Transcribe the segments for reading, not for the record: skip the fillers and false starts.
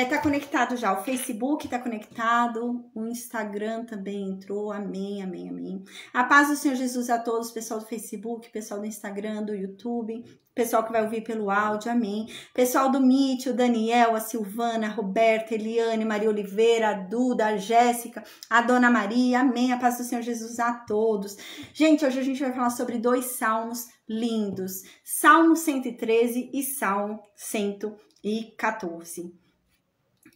Tá conectado já, o Facebook tá conectado, o Instagram também entrou, amém, amém, amém. A paz do Senhor Jesus a todos, pessoal do Facebook, pessoal do Instagram, do YouTube, pessoal que vai ouvir pelo áudio, amém. Pessoal do Meet, o Daniel, a Silvana, a Roberta, a Eliane, Maria Oliveira, a Duda, a Jéssica, a Dona Maria, amém. A paz do Senhor Jesus a todos. Gente, hoje a gente vai falar sobre 2 salmos lindos, Salmo 113 e Salmo 114.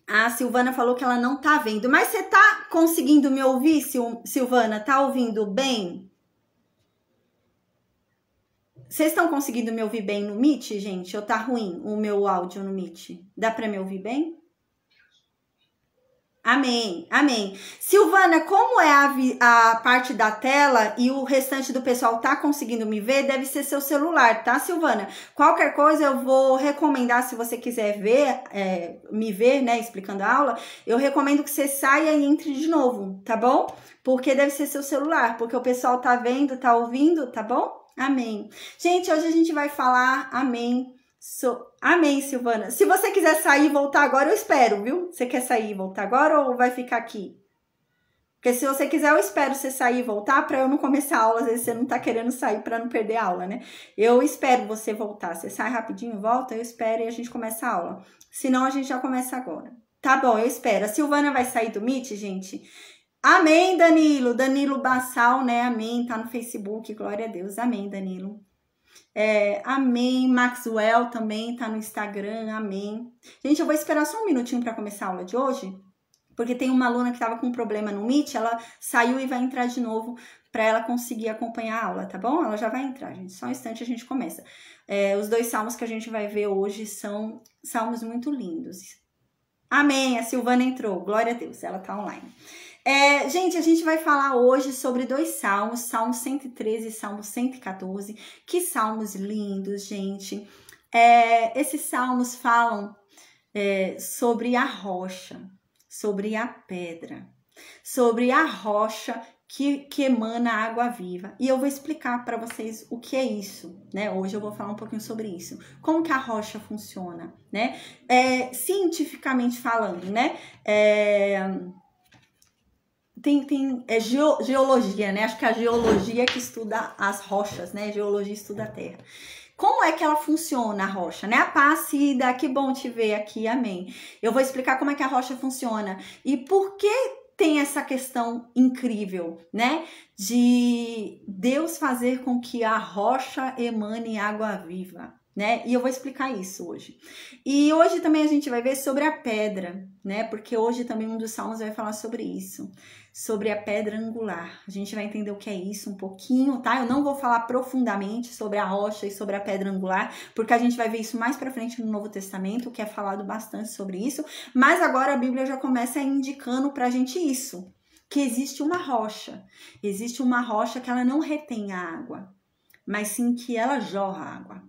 A Silvana falou que ela não tá vendo. Mas você tá conseguindo me ouvir, Silvana? Tá ouvindo bem? Vocês estão conseguindo me ouvir bem no Meet, gente? Ou tá ruim o meu áudio no Meet? Dá pra me ouvir bem? Amém, amém. Silvana, como é a parte da tela e o restante do pessoal tá conseguindo me ver, deve ser seu celular, tá, Silvana? Qualquer coisa eu vou recomendar, se você quiser ver, me ver, né, explicando a aula, eu recomendo que você saia e entre de novo, tá bom? Porque deve ser seu celular, porque o pessoal tá vendo, tá ouvindo, tá bom? Amém. Gente, hoje a gente vai falar, amém, amém, Silvana. Se você quiser sair e voltar agora, eu espero, viu? Você quer sair e voltar agora ou vai ficar aqui? Porque se você quiser, eu espero você sair e voltar para eu não começar a aula. Às vezes você não tá querendo sair para não perder a aula, né? Eu espero você voltar. Você sai rapidinho, volta, eu espero e a gente começa a aula. Senão a gente já começa agora. Tá bom, eu espero. A Silvana vai sair do Meet, gente? Amém, Danilo. Danilo Bassal, né? Amém. Tá no Facebook. Glória a Deus. Amém, Danilo. Amém. Maxwell também tá no Instagram. Amém. Gente, eu vou esperar só um minutinho para começar a aula de hoje, porque tem uma aluna que tava com um problema no Meet, ela saiu e vai entrar de novo para ela conseguir acompanhar a aula, tá bom? Ela já vai entrar, gente. Só um instante a gente começa. Os 2 salmos que a gente vai ver hoje são salmos muito lindos. Amém. A Silvana entrou. Glória a Deus. Ela tá online. Gente, a gente vai falar hoje sobre 2 salmos, Salmo 113 e Salmo 114. Que salmos lindos, gente. Esses salmos falam sobre a rocha, sobre a pedra, sobre a rocha que emana água viva. E eu vou explicar para vocês o que é isso, né? Hoje eu vou falar um pouquinho sobre isso. Como que a rocha funciona, né? Cientificamente falando, né? Tem geologia, né? Acho que a geologia que estuda as rochas, né? Geologia estuda a terra. Como é que ela funciona, a rocha, né? A paz, Cida, que bom te ver aqui, amém. Eu vou explicar como é que a rocha funciona e por que tem essa questão incrível, né? De Deus fazer com que a rocha emane água viva, né? E eu vou explicar isso hoje. E hoje também a gente vai ver sobre a pedra, né? Porque hoje também um dos salmos vai falar sobre isso, sobre a pedra angular. A gente vai entender o que é isso um pouquinho, tá? Eu não vou falar profundamente sobre a rocha e sobre a pedra angular, porque a gente vai ver isso mais pra frente no Novo Testamento, que é falado bastante sobre isso. Mas agora a Bíblia já começa indicando pra gente isso, que existe uma rocha. Existe uma rocha que ela não retém a água, mas sim que ela jorra água.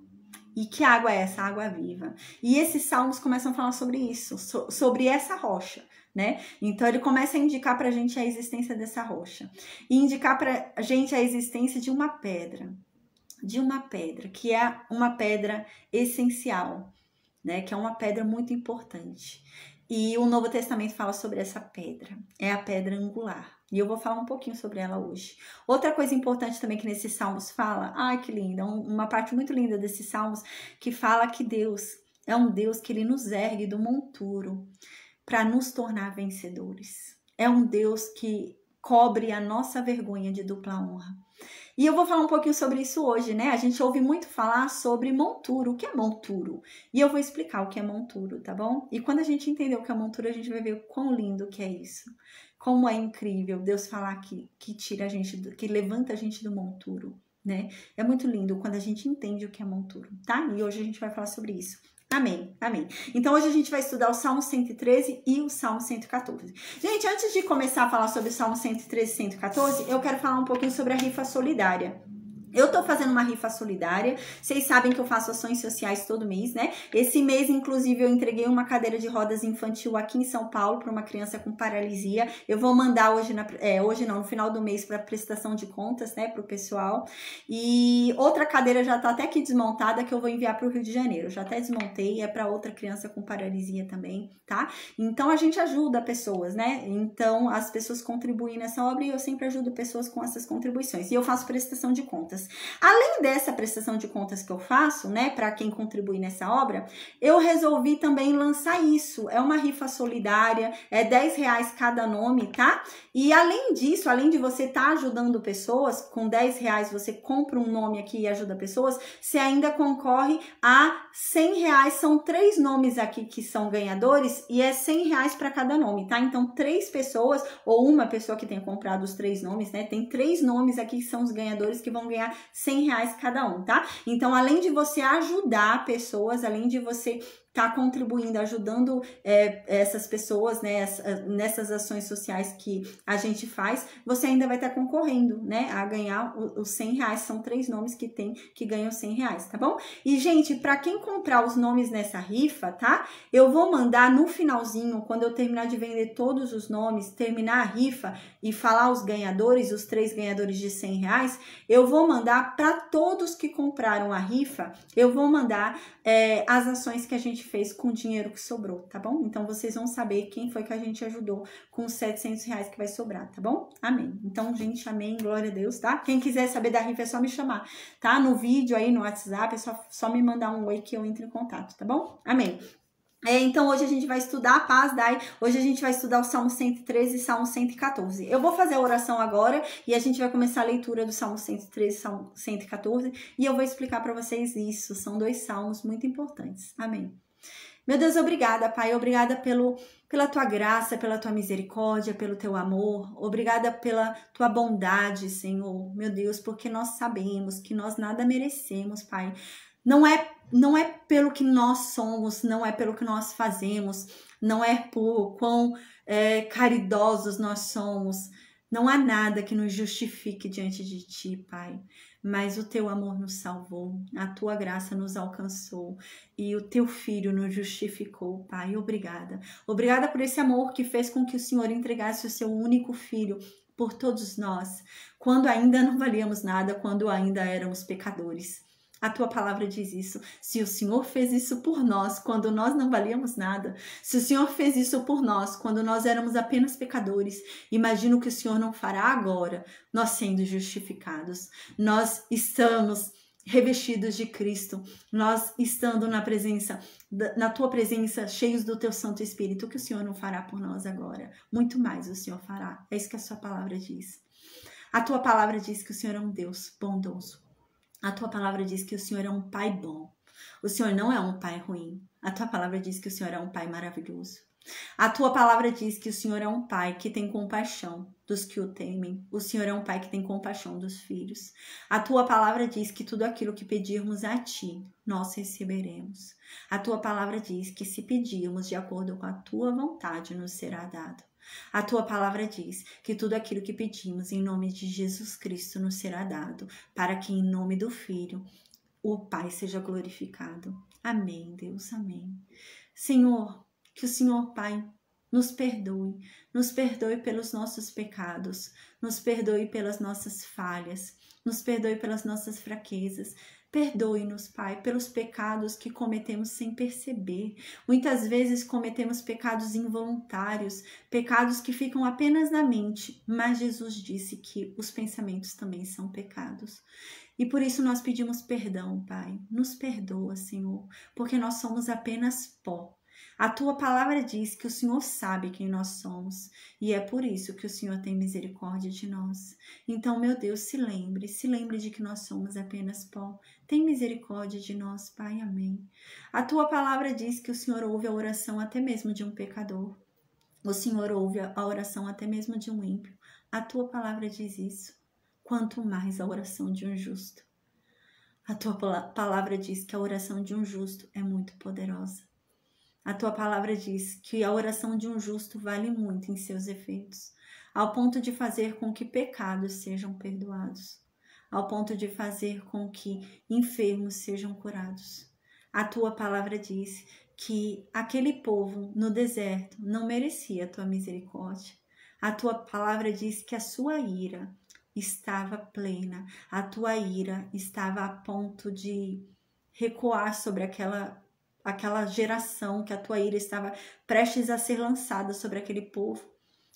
E que água é essa? Água viva. E esses salmos começam a falar sobre isso, sobre essa rocha, né? Então ele começa a indicar pra gente a existência dessa rocha. E indicar pra gente a existência de uma pedra. Que é uma pedra essencial, né? Que é uma pedra muito importante. E o Novo Testamento fala sobre essa pedra. É a pedra angular. E eu vou falar um pouquinho sobre ela hoje. Outra coisa importante também que nesses salmos fala, ai que linda, uma parte muito linda desses salmos, que fala que Deus é um Deus que ele nos ergue do monturo para nos tornar vencedores. É um Deus que cobre a nossa vergonha de dupla honra. E eu vou falar um pouquinho sobre isso hoje, né? A gente ouve muito falar sobre monturo. O que é monturo? E eu vou explicar o que é monturo, tá bom? E quando a gente entender o que é monturo, a gente vai ver o quão lindo que é isso. Como é incrível Deus falar que tira a gente, que levanta a gente do monturo, né? É muito lindo quando a gente entende o que é monturo, tá? E hoje a gente vai falar sobre isso. Amém, amém. Então hoje a gente vai estudar o Salmo 113 e o Salmo 114. Gente, antes de começar a falar sobre o Salmo 113 e 114, eu quero falar um pouquinho sobre a rifa solidária. Eu tô fazendo uma rifa solidária, vocês sabem que eu faço ações sociais todo mês, né? Esse mês, inclusive, eu entreguei uma cadeira de rodas infantil aqui em São Paulo para uma criança com paralisia. Eu vou mandar hoje, hoje não, no final do mês, para prestação de contas, né, pro pessoal. E outra cadeira já tá até aqui desmontada, que eu vou enviar pro Rio de Janeiro. Eu já até desmontei, é para outra criança com paralisia também, tá? Então, a gente ajuda pessoas, né? Então, as pessoas contribuem nessa obra e eu sempre ajudo pessoas com essas contribuições. E eu faço prestação de contas. Além dessa prestação de contas que eu faço, né, para quem contribui nessa obra, eu resolvi também lançar isso. É uma rifa solidária, é R$10 cada nome, tá? E além disso, além de você estar ajudando pessoas, com R$10 você compra um nome aqui e ajuda pessoas, você ainda concorre a R$100. São 3 nomes aqui que são ganhadores e é R$100 para cada nome, tá? Então, 3 pessoas ou uma pessoa que tenha comprado os 3 nomes, né? Tem 3 nomes aqui que são os ganhadores que vão ganhar R$100 cada um, tá? Então, além de você ajudar pessoas, além de você tá contribuindo, ajudando essas pessoas, né, nessas ações sociais que a gente faz, você ainda vai estar concorrendo, né, a ganhar os R$100. São 3 nomes que tem que ganham R$100, tá bom? E, gente, para quem comprar os nomes nessa rifa, tá? Eu vou mandar no finalzinho, quando eu terminar de vender todos os nomes, terminar a rifa e falar os ganhadores, os 3 ganhadores de R$100, eu vou mandar para todos que compraram a rifa, eu vou mandar as ações que a gente fez com o dinheiro que sobrou, tá bom? Então, vocês vão saber quem foi que a gente ajudou com os R$700 que vai sobrar, tá bom? Amém. Então, gente, amém, glória a Deus, tá? Quem quiser saber da rifa é só me chamar, tá? No vídeo aí, no WhatsApp, é só me mandar um oi que eu entro em contato, tá bom? Amém. Então, hoje a gente vai estudar a paz, hoje a gente vai estudar o Salmo 113 e Salmo 114. Eu vou fazer a oração agora e a gente vai começar a leitura do Salmo 113 e Salmo 114 e eu vou explicar para vocês isso. São 2 salmos muito importantes. Amém. Meu Deus, obrigada, Pai. Obrigada pela tua graça, pela tua misericórdia, pelo teu amor. Obrigada pela tua bondade, Senhor. Meu Deus, porque nós sabemos que nós nada merecemos, Pai. Não é pelo que nós somos, não é pelo que nós fazemos, não é por quão caridosos nós somos. Não há nada que nos justifique diante de ti, Pai. Mas o teu amor nos salvou, a tua graça nos alcançou e o teu filho nos justificou, Pai. Obrigada. Obrigada por esse amor que fez com que o Senhor entregasse o seu único filho por todos nós, quando ainda não valíamos nada, quando ainda éramos pecadores. A tua palavra diz isso. Se o Senhor fez isso por nós, quando nós não valíamos nada, se o Senhor fez isso por nós, quando nós éramos apenas pecadores, imagino que o Senhor não fará agora, nós sendo justificados. Nós estamos revestidos de Cristo, nós estando na tua presença, cheios do teu Santo Espírito, o que o Senhor não fará por nós agora? Muito mais o Senhor fará. É isso que a sua palavra diz. A tua palavra diz que o Senhor é um Deus bondoso. A tua palavra diz que o Senhor é um pai bom. O Senhor não é um pai ruim. A tua palavra diz que o Senhor é um pai maravilhoso. A tua palavra diz que o Senhor é um pai que tem compaixão dos que o temem. O Senhor é um pai que tem compaixão dos filhos. A tua palavra diz que tudo aquilo que pedirmos a ti, nós receberemos. A tua palavra diz que se pedirmos de acordo com a tua vontade, nos será dado. A tua palavra diz que tudo aquilo que pedimos em nome de Jesus Cristo nos será dado, para que em nome do Filho o Pai seja glorificado. Amém, Deus, amém. Senhor, que o Senhor, Pai, nos perdoe pelos nossos pecados, nos perdoe pelas nossas falhas, nos perdoe pelas nossas fraquezas. Perdoe-nos, Pai, pelos pecados que cometemos sem perceber. Muitas vezes cometemos pecados involuntários, pecados que ficam apenas na mente, mas Jesus disse que os pensamentos também são pecados. E por isso nós pedimos perdão, Pai. Nos perdoa, Senhor, porque nós somos apenas pó. A tua palavra diz que o Senhor sabe quem nós somos e é por isso que o Senhor tem misericórdia de nós. Então, meu Deus, se lembre de que nós somos apenas pó. Tem misericórdia de nós, Pai, amém. A tua palavra diz que o Senhor ouve a oração até mesmo de um pecador. O Senhor ouve a oração até mesmo de um ímpio. A tua palavra diz isso. Quanto mais a oração de um justo. A tua palavra diz que a oração de um justo é muito poderosa. A tua palavra diz que a oração de um justo vale muito em seus efeitos, ao ponto de fazer com que pecados sejam perdoados. ao ponto de fazer com que enfermos sejam curados. A tua palavra diz que aquele povo no deserto não merecia a tua misericórdia. A tua palavra diz que a sua ira estava plena, a tua ira estava a ponto de recuar sobre aquela geração, que a tua ira estava prestes a ser lançada sobre aquele povo,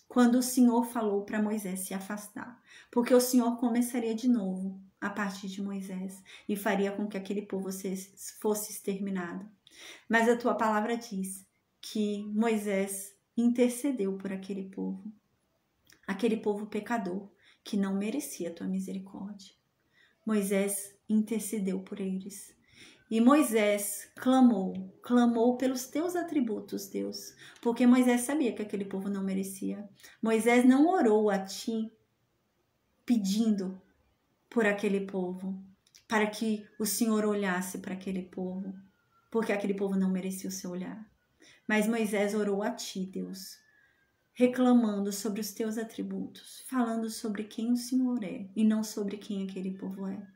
quando o Senhor falou para Moisés se afastar, porque o Senhor começaria de novo a partir de Moisés e faria com que aquele povo fosse exterminado. Mas a tua palavra diz que Moisés intercedeu por aquele povo pecador, que não merecia a tua misericórdia. Moisés intercedeu por eles. E Moisés clamou pelos teus atributos, Deus, porque Moisés sabia que aquele povo não merecia. Moisés não orou a ti pedindo por aquele povo, para que o Senhor olhasse para aquele povo, porque aquele povo não merecia o seu olhar. Mas Moisés orou a ti, Deus, reclamando sobre os teus atributos, falando sobre quem o Senhor é e não sobre quem aquele povo é.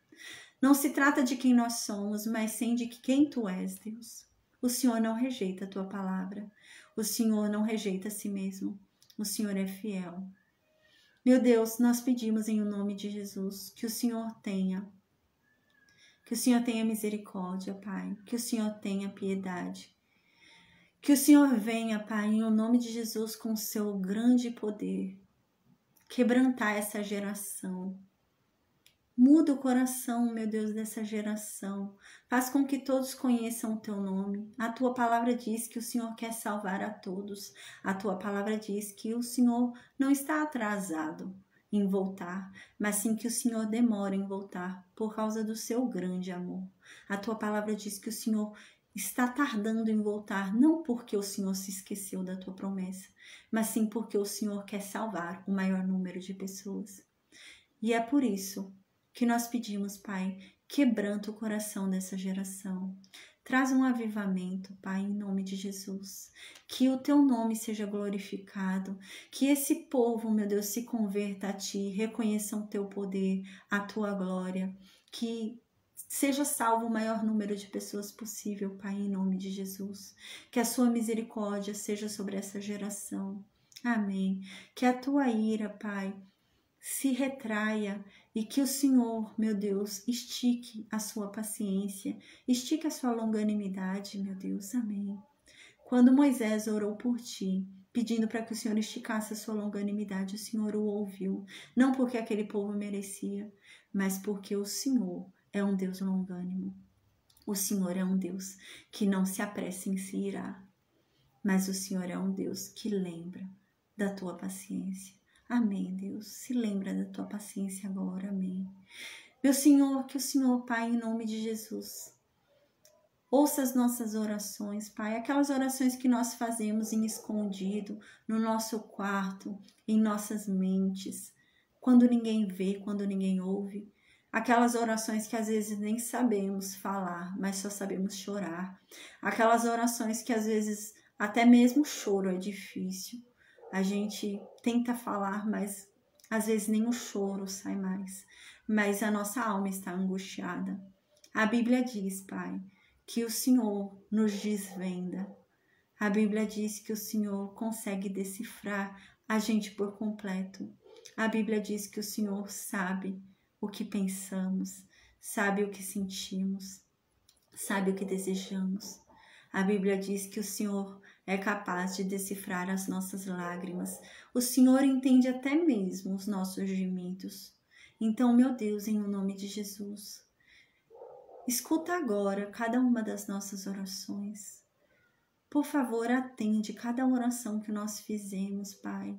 Não se trata de quem nós somos, mas sim de quem tu és, Deus. O Senhor não rejeita a tua palavra. O Senhor não rejeita a si mesmo. O Senhor é fiel. Meu Deus, nós pedimos em nome de Jesus que o Senhor tenha misericórdia, Pai. Que o Senhor tenha piedade. Que o Senhor venha, Pai, em nome de Jesus, com o seu grande poder, quebrantar essa geração. Muda o coração, meu Deus, dessa geração. Faz com que todos conheçam o teu nome. A tua palavra diz que o Senhor quer salvar a todos. A tua palavra diz que o Senhor não está atrasado em voltar, mas sim que o Senhor demora em voltar por causa do seu grande amor. A tua palavra diz que o Senhor está tardando em voltar, não porque o Senhor se esqueceu da tua promessa, mas sim porque o Senhor quer salvar o maior número de pessoas. E é por isso que nós pedimos, Pai, quebranta o coração dessa geração. Traz um avivamento, Pai, em nome de Jesus. Que o teu nome seja glorificado. Que esse povo, meu Deus, se converta a ti, reconheçam o teu poder, a tua glória. Que seja salvo o maior número de pessoas possível, Pai, em nome de Jesus. Que a sua misericórdia seja sobre essa geração. Amém. Que a tua ira, Pai, se retraia e que o Senhor, meu Deus, estique a sua paciência, estique a sua longanimidade, meu Deus, amém. Quando Moisés orou por ti, pedindo para que o Senhor esticasse a sua longanimidade, o Senhor o ouviu, não porque aquele povo merecia, mas porque o Senhor é um Deus longânimo. O Senhor é um Deus que não se apressa em se irar, mas o Senhor é um Deus que lembra da tua paciência. Amém, Deus. Se lembra da tua paciência agora, amém. Meu Senhor, que o Senhor, Pai, em nome de Jesus, ouça as nossas orações, Pai, aquelas orações que nós fazemos em escondido, no nosso quarto, em nossas mentes, quando ninguém vê, quando ninguém ouve, aquelas orações que às vezes nem sabemos falar, mas só sabemos chorar, aquelas orações que às vezes até mesmo o choro é difícil. A gente tenta falar, mas às vezes nem o choro sai mais. Mas a nossa alma está angustiada. A Bíblia diz, Pai, que o Senhor nos desvenda. A Bíblia diz que o Senhor consegue decifrar a gente por completo. A Bíblia diz que o Senhor sabe o que pensamos, sabe o que sentimos, sabe o que desejamos. A Bíblia diz que o Senhor é capaz de decifrar as nossas lágrimas. O Senhor entende até mesmo os nossos gemidos. Então, meu Deus, em nome de Jesus, escuta agora cada uma das nossas orações. Por favor, atende cada oração que nós fizemos, Pai,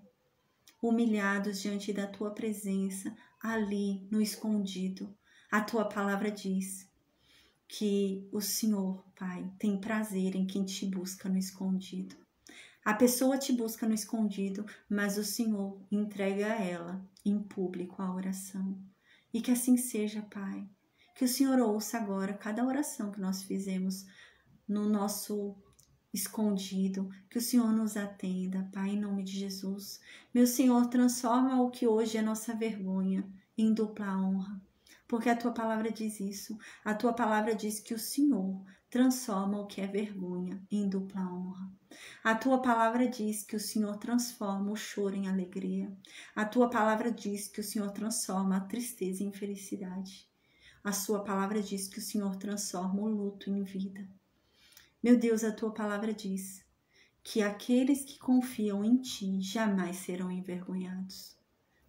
humilhados diante da Tua presença, ali no escondido. A Tua palavra diz que o Senhor, Pai, tem prazer em quem te busca no escondido. A pessoa te busca no escondido, mas o Senhor entrega a ela em público a oração. E que assim seja, Pai. Que o Senhor ouça agora cada oração que nós fizemos no nosso escondido. Que o Senhor nos atenda, Pai, em nome de Jesus. Meu Senhor, transforma o que hoje é nossa vergonha em dupla honra. porque a tua palavra diz isso. A tua palavra diz que o Senhor transforma o que é vergonha em dupla honra. A tua palavra diz que o Senhor transforma o choro em alegria. A tua palavra diz que o Senhor transforma a tristeza em felicidade. A sua palavra diz que o Senhor transforma o luto em vida. Meu Deus, a tua palavra diz que aqueles que confiam em ti jamais serão envergonhados.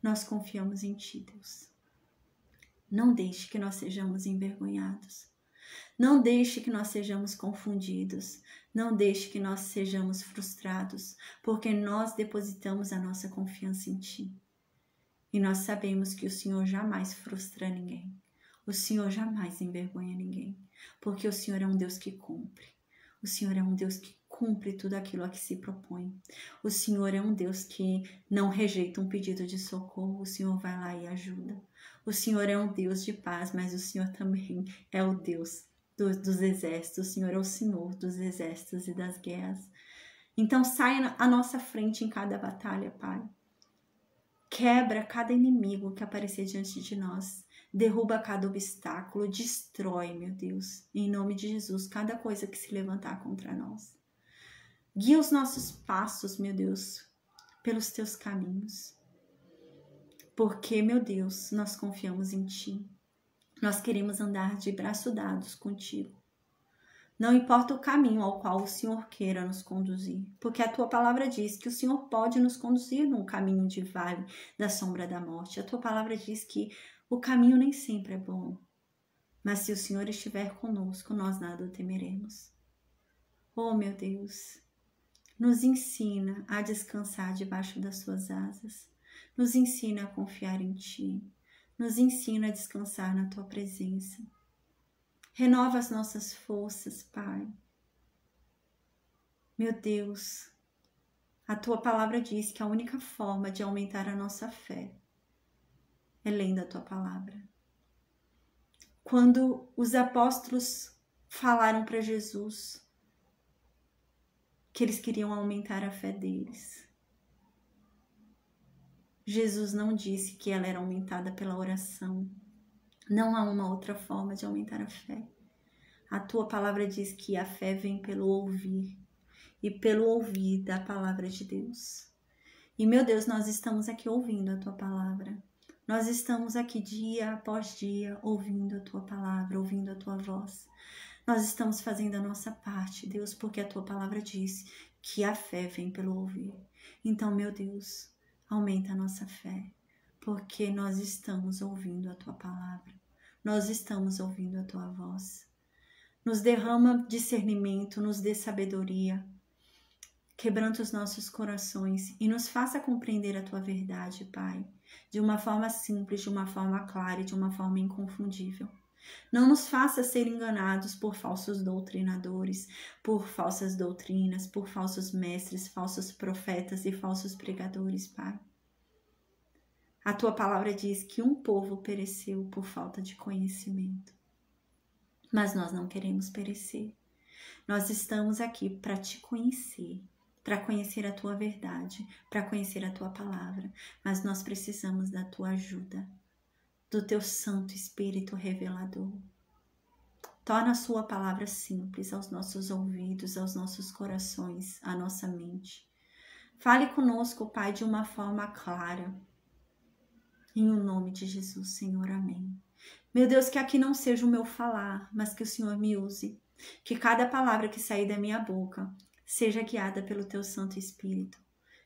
Nós confiamos em ti, Deus. Não deixe que nós sejamos envergonhados. Não deixe que nós sejamos confundidos. Não deixe que nós sejamos frustrados, porque nós depositamos a nossa confiança em ti. E nós sabemos que o Senhor jamais frustra ninguém. O Senhor jamais envergonha ninguém, porque o Senhor é um Deus que cumpre. O Senhor é um Deus que cumpre tudo aquilo a que se propõe. O Senhor é um Deus que não rejeita um pedido de socorro. O Senhor vai lá e ajuda. O Senhor é um Deus de paz, mas o Senhor também é o Deus dos exércitos. O Senhor é o Senhor dos exércitos e das guerras. Então saia à nossa frente em cada batalha, Pai. Quebra cada inimigo que aparecer diante de nós. Derruba cada obstáculo, destrói, meu Deus, em nome de Jesus, cada coisa que se levantar contra nós. Guia os nossos passos, meu Deus, pelos teus caminhos. Porque, meu Deus, nós confiamos em ti. Nós queremos andar de braços dados contigo. Não importa o caminho ao qual o Senhor queira nos conduzir, porque a tua palavra diz que o Senhor pode nos conduzir num caminho de vale da sombra da morte. A tua palavra diz que o caminho nem sempre é bom, mas se o Senhor estiver conosco, nós nada temeremos. Oh, meu Deus, nos ensina a descansar debaixo das suas asas, nos ensina a confiar em ti, nos ensina a descansar na tua presença. Renova as nossas forças, Pai. Meu Deus, a tua palavra diz que a única forma de aumentar a nossa fé é lendo a tua palavra. Quando os apóstolos falaram para Jesus que eles queriam aumentar a fé deles, Jesus não disse que ela era aumentada pela oração. Não há uma outra forma de aumentar a fé. A tua palavra diz que a fé vem pelo ouvir, e pelo ouvir da palavra de Deus. E, meu Deus, nós estamos aqui ouvindo a tua palavra. Nós estamos aqui dia após dia ouvindo a tua palavra, ouvindo a tua voz. Nós estamos fazendo a nossa parte, Deus, porque a tua palavra diz que a fé vem pelo ouvir. Então, meu Deus, aumenta a nossa fé, porque nós estamos ouvindo a tua palavra. Nós estamos ouvindo a tua voz. Nos derrama discernimento, nos dê sabedoria. Quebranta os nossos corações e nos faça compreender a tua verdade, Pai, de uma forma simples, de uma forma clara e de uma forma inconfundível. Não nos faça ser enganados por falsos doutrinadores, por falsas doutrinas, por falsos mestres, falsos profetas e falsos pregadores, Pai. A tua palavra diz que um povo pereceu por falta de conhecimento. Mas nós não queremos perecer. Nós estamos aqui para te conhecer, para conhecer a tua verdade, para conhecer a tua palavra. Mas nós precisamos da tua ajuda, do teu Santo Espírito revelador. Torna a sua palavra simples aos nossos ouvidos, aos nossos corações, à nossa mente. Fale conosco, Pai, de uma forma clara. Em o nome de Jesus, Senhor, amém. Meu Deus, que aqui não seja o meu falar, mas que o Senhor me use. Que cada palavra que sair da minha boca seja guiada pelo teu Santo Espírito.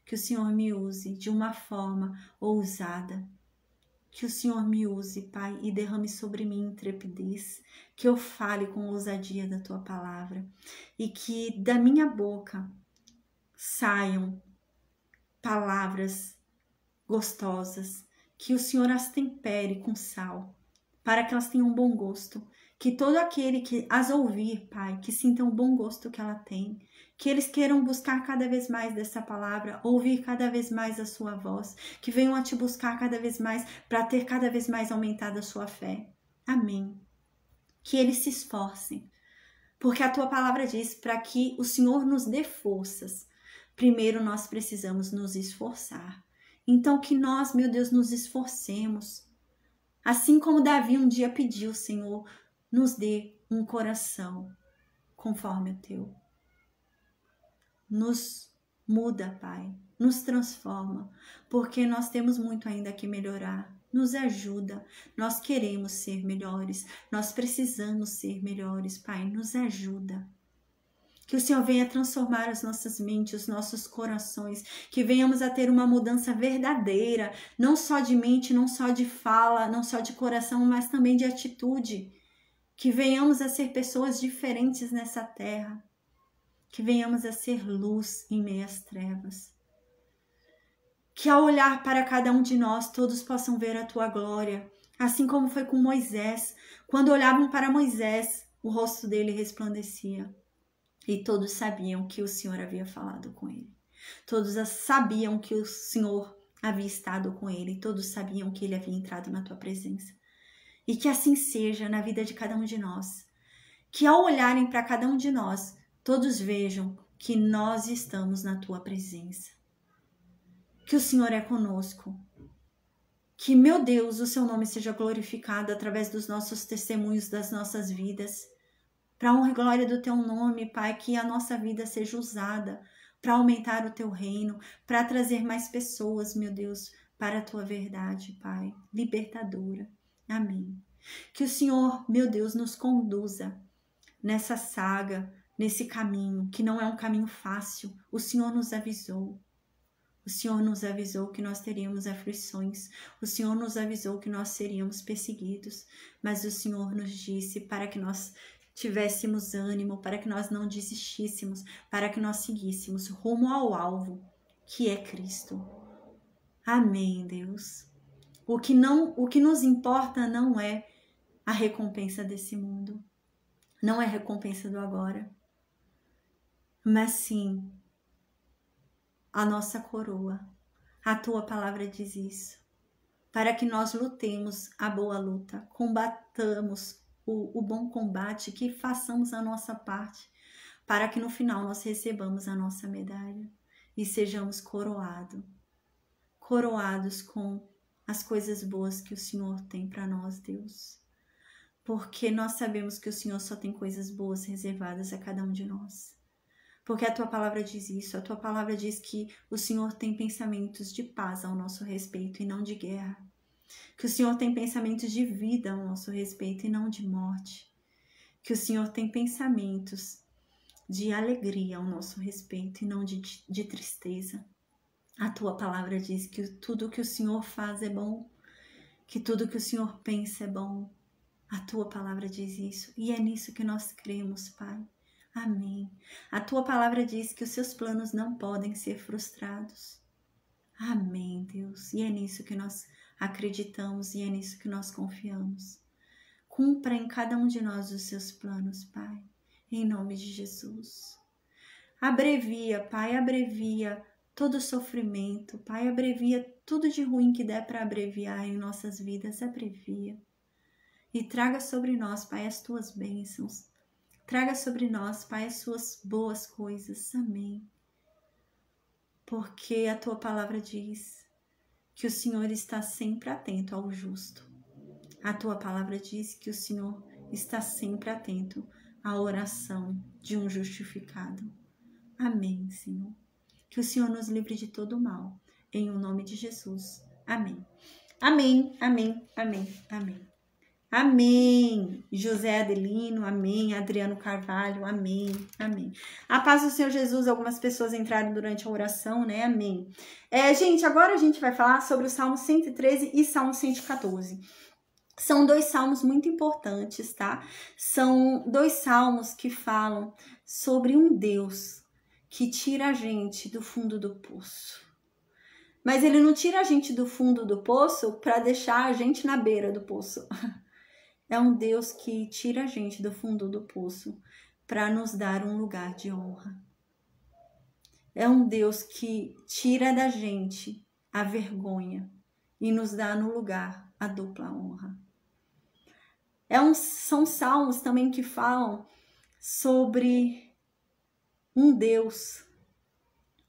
Que o Senhor me use de uma forma ousada. Que o Senhor me use, Pai, e derrame sobre mim intrepidez. Que eu fale com ousadia da tua palavra. E que da minha boca saiam palavras gostosas. Que o Senhor as tempere com sal, para que elas tenham um bom gosto. Que todo aquele que as ouvir, Pai, que sinta um bom gosto que ela tem. Que eles queiram buscar cada vez mais dessa palavra, ouvir cada vez mais a sua voz. Que venham a te buscar cada vez mais, para ter cada vez mais aumentada a sua fé. Amém. Que eles se esforcem, porque a tua palavra diz para que o Senhor nos dê forças. Primeiro nós precisamos nos esforçar. Então que nós, meu Deus, nos esforcemos Assim como Davi um dia pediu, Senhor, nos dê um coração conforme o teu. Nos muda, Pai, nos transforma, porque nós temos muito ainda que melhorar. Nos ajuda, nós queremos ser melhores, nós precisamos ser melhores, Pai, nos ajuda. Que o Senhor venha transformar as nossas mentes, os nossos corações, que venhamos a ter uma mudança verdadeira, não só de mente, não só de fala, não só de coração, mas também de atitude. Que venhamos a ser pessoas diferentes nessa terra, que venhamos a ser luz em meio às trevas. Que ao olhar para cada um de nós, todos possam ver a tua glória, assim como foi com Moisés. Quando olhavam para Moisés, o rosto dele resplandecia. E todos sabiam que o Senhor havia falado com ele. Todos sabiam que o Senhor havia estado com ele. Todos sabiam que ele havia entrado na tua presença. E que assim seja na vida de cada um de nós. Que ao olharem para cada um de nós, todos vejam que nós estamos na tua presença. Que o Senhor é conosco. Que, meu Deus, o seu nome seja glorificado através dos nossos testemunhos, das nossas vidas. Para honra e glória do teu nome, Pai, que a nossa vida seja usada para aumentar o teu reino, para trazer mais pessoas, meu Deus, para a tua verdade, Pai, libertadora. Amém. Que o Senhor, meu Deus, nos conduza nessa saga, nesse caminho, que não é um caminho fácil. O Senhor nos avisou. O Senhor nos avisou que nós teríamos aflições. O Senhor nos avisou que nós seríamos perseguidos. Mas o Senhor nos disse para que nós tivéssemos ânimo, para que nós não desistíssemos, para que nós seguíssemos rumo ao alvo, que é Cristo. Amém, Deus. O que nos importa não é a recompensa desse mundo, não é a recompensa do agora, mas sim a nossa coroa. A tua palavra diz isso. Para que nós lutemos a boa luta, combatamos o bom combate, que façamos a nossa parte, para que no final nós recebamos a nossa medalha e sejamos coroados com as coisas boas que o Senhor tem para nós, Deus. Porque nós sabemos que o Senhor só tem coisas boas reservadas a cada um de nós. Porque a tua palavra diz isso, a tua palavra diz que o Senhor tem pensamentos de paz ao nosso respeito e não de guerra. Que o Senhor tem pensamentos de vida ao nosso respeito e não de morte. Que o Senhor tem pensamentos de alegria ao nosso respeito e não de tristeza. A tua palavra diz que tudo que o Senhor faz é bom, que tudo que o Senhor pensa é bom. A tua palavra diz isso e é nisso que nós cremos, Pai. Amém. A tua palavra diz que os seus planos não podem ser frustrados. Amém, Deus. E é nisso que nós acreditamos e é nisso que nós confiamos. Cumpra em cada um de nós os seus planos, Pai, em nome de Jesus. Abrevia, Pai, abrevia todo sofrimento, Pai, abrevia tudo de ruim que der para abreviar em nossas vidas, abrevia. E traga sobre nós, Pai, as tuas bênçãos. Traga sobre nós, Pai, as suas boas coisas. Amém. Porque a tua palavra diz que o Senhor está sempre atento ao justo. A tua palavra diz que o Senhor está sempre atento à oração de um justificado. Amém, Senhor. Que o Senhor nos livre de todo mal. Em o nome de Jesus. Amém. Amém, amém, amém, amém. Amém. José Adelino, amém. Adriano Carvalho, amém, amém. A paz do Senhor Jesus, algumas pessoas entraram durante a oração, né? Amém. Gente, agora a gente vai falar sobre o Salmo 113 e Salmo 114. São dois salmos muito importantes, tá? São dois salmos que falam sobre um Deus que tira a gente do fundo do poço. Mas ele não tira a gente do fundo do poço para deixar a gente na beira do poço. É um Deus que tira a gente do fundo do poço para nos dar um lugar de honra. É um Deus que tira da gente a vergonha e nos dá no lugar a dupla honra. São salmos também que falam sobre um Deus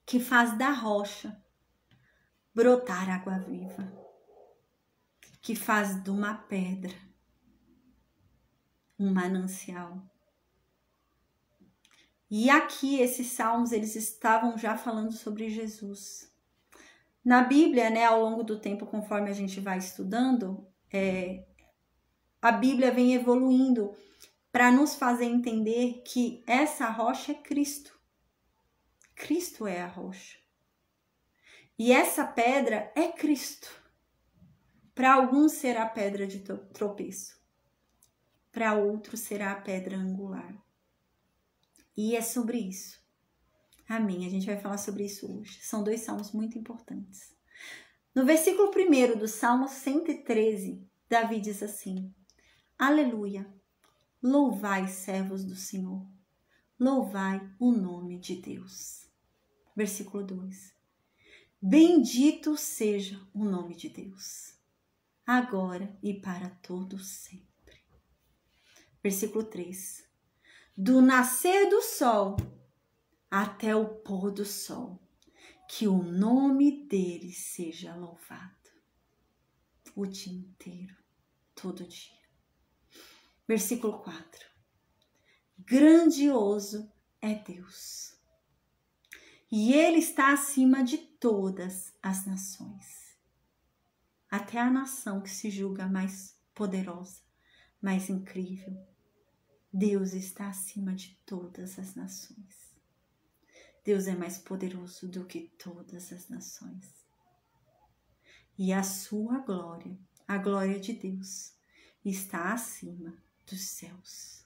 que faz da rocha brotar água viva. que faz de uma pedra um manancial. E aqui, esses salmos, eles estavam já falando sobre Jesus. Na Bíblia, né, ao longo do tempo, conforme a gente vai estudando, a Bíblia vem evoluindo para nos fazer entender que essa rocha é Cristo. Cristo é a rocha. E essa pedra é Cristo. Para alguns será a pedra de tropeço. Para outros será a pedra angular. E é sobre isso. Amém. A gente vai falar sobre isso hoje. São 2 salmos muito importantes. No versículo 1 do Salmo 113, Davi diz assim: Aleluia, louvai, servos do Senhor, louvai o nome de Deus. Versículo 2: Bendito seja o nome de Deus, agora e para todos sempre. Versículo 3: Do nascer do sol até o pôr do sol, que o nome dele seja louvado o dia inteiro, todo dia. Versículo 4: Grandioso é Deus, e ele está acima de todas as nações. Até a nação que se julga mais poderosa, mais incrível, Deus está acima de todas as nações. Deus é mais poderoso do que todas as nações. E a sua glória, a glória de Deus, está acima dos céus.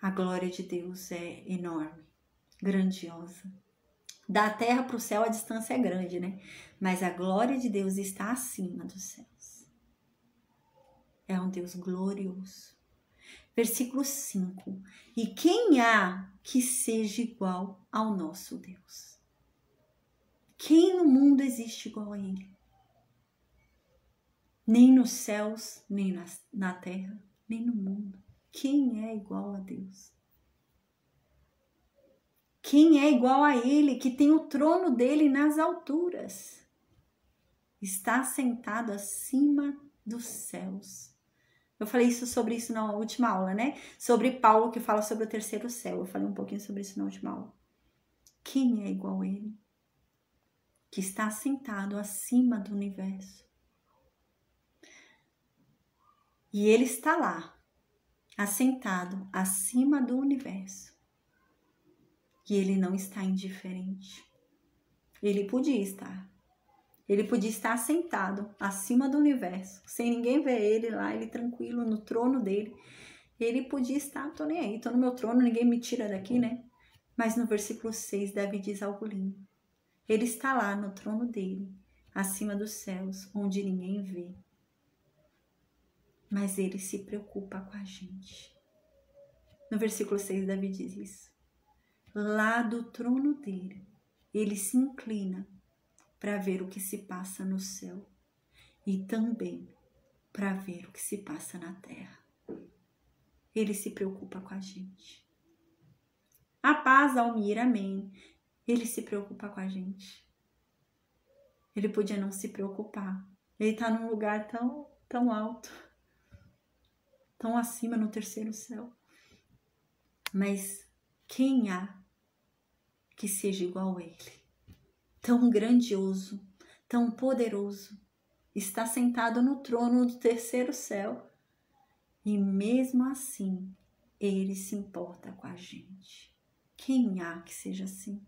A glória de Deus é enorme, grandiosa. Da terra para o céu a distância é grande, né? Mas a glória de Deus está acima dos céus. É um Deus glorioso. Versículo 5: E quem há que seja igual ao nosso Deus? Quem no mundo existe igual a Ele? Nem nos céus, nem na terra, nem no mundo. Quem é igual a Deus? Quem é igual a Ele, que tem o trono dele nas alturas? Está sentado acima dos céus. Eu falei sobre isso na última aula, né? Sobre Paulo, que fala sobre o terceiro céu. Eu falei um pouquinho sobre isso na última aula. Quem é igual a Ele? Que está sentado acima do universo. E Ele está lá, assentado acima do universo. E Ele não está indiferente. Ele podia estar. Ele podia estar sentado acima do universo, sem ninguém ver Ele lá, Ele tranquilo no trono dele. Ele podia estar, tô nem aí, tô no meu trono, ninguém me tira daqui, né? Mas no versículo 6, Davi diz algo lindo. Ele está lá no trono dele, acima dos céus, onde ninguém vê. Mas Ele se preocupa com a gente. No versículo 6, Davi diz isso. Lá do trono dele, Ele se inclina para ver o que se passa no céu e também para ver o que se passa na terra. Ele se preocupa com a gente. A paz, Almir, amém. Ele se preocupa com a gente. Ele podia não se preocupar. Ele está num lugar tão alto, tão acima no terceiro céu. Mas quem há que seja igual a Ele? Tão grandioso, tão poderoso, está sentado no trono do terceiro céu e mesmo assim Ele se importa com a gente. Quem há que seja assim?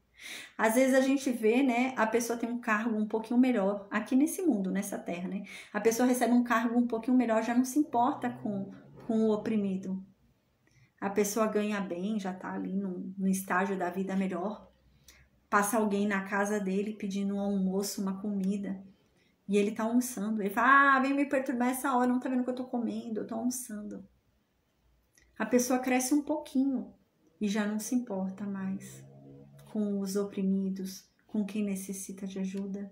Às vezes a gente vê, né, a pessoa tem um cargo um pouquinho melhor aqui nesse mundo, nessa terra, né? A pessoa recebe um cargo um pouquinho melhor, já não se importa com o oprimido. A pessoa ganha bem, já tá ali no estágio da vida melhor. Passa alguém na casa dele pedindo um almoço, uma comida. E ele tá almoçando. Ele fala, vem me perturbar essa hora, não tá vendo que eu tô comendo, eu tô almoçando. A pessoa cresce um pouquinho e já não se importa mais com os oprimidos, com quem necessita de ajuda.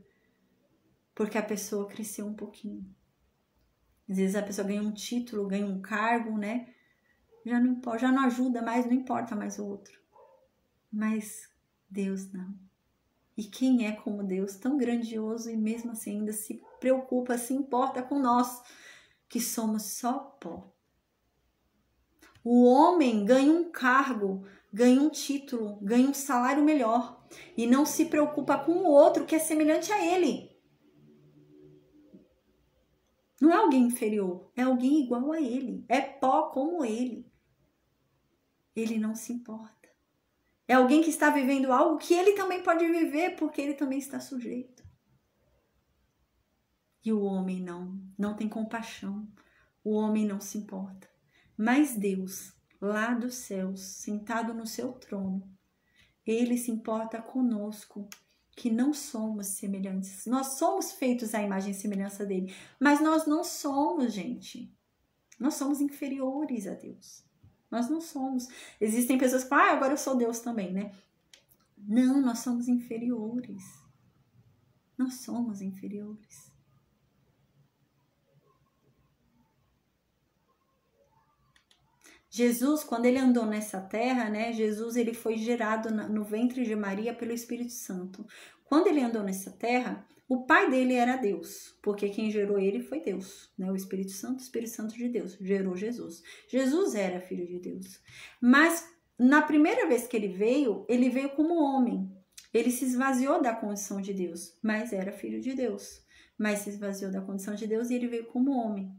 Porque a pessoa cresceu um pouquinho. Às vezes a pessoa ganha um título, ganha um cargo, né? Já não importa, já não ajuda mais, não importa mais o outro. Mas Deus não. E quem é como Deus, tão grandioso e mesmo assim ainda se preocupa, se importa com nós, que somos só pó. O homem ganha um cargo, ganha um título, ganha um salário melhor e não se preocupa com o outro que é semelhante a ele. Não é alguém inferior, é alguém igual a ele, é pó como ele. Ele não se importa. É alguém que está vivendo algo que ele também pode viver, porque ele também está sujeito. E o homem não tem compaixão. O homem não se importa. Mas Deus, lá dos céus, sentado no seu trono, ele se importa conosco, que não somos semelhantes. Nós somos feitos à imagem e semelhança dele, mas nós não somos, gente. Nós somos inferiores a Deus. Nós não somos. Existem pessoas que falam, agora eu sou Deus também, né? Não, nós somos inferiores. Nós somos inferiores. Jesus, quando ele andou nessa terra, né? Jesus, ele foi gerado no ventre de Maria pelo Espírito Santo. Quando ele andou nessa terra, o pai dele era Deus, porque quem gerou ele foi Deus, né? O Espírito Santo de Deus, gerou Jesus. Jesus era filho de Deus. Mas na primeira vez que ele veio como homem. Ele se esvaziou da condição de Deus, mas era filho de Deus. Mas se esvaziou da condição de Deus e ele veio como homem.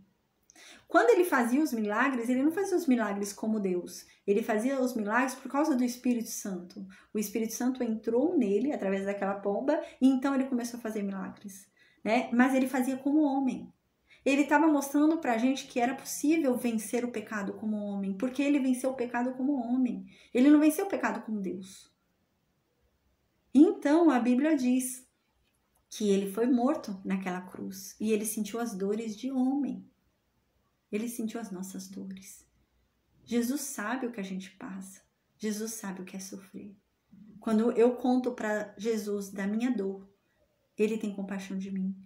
Quando ele fazia os milagres, ele não fazia os milagres como Deus. Ele fazia os milagres por causa do Espírito Santo. O Espírito Santo entrou nele através daquela pomba e então ele começou a fazer milagres, né? Mas ele fazia como homem. Ele estava mostrando pra gente que era possível vencer o pecado como homem, porque ele venceu o pecado como homem. Ele não venceu o pecado como Deus. Então a Bíblia diz que ele foi morto naquela cruz e ele sentiu as dores de homem. Ele sentiu as nossas dores. Jesus sabe o que a gente passa. Jesus sabe o que é sofrer. Quando eu conto para Jesus da minha dor, ele tem compaixão de mim.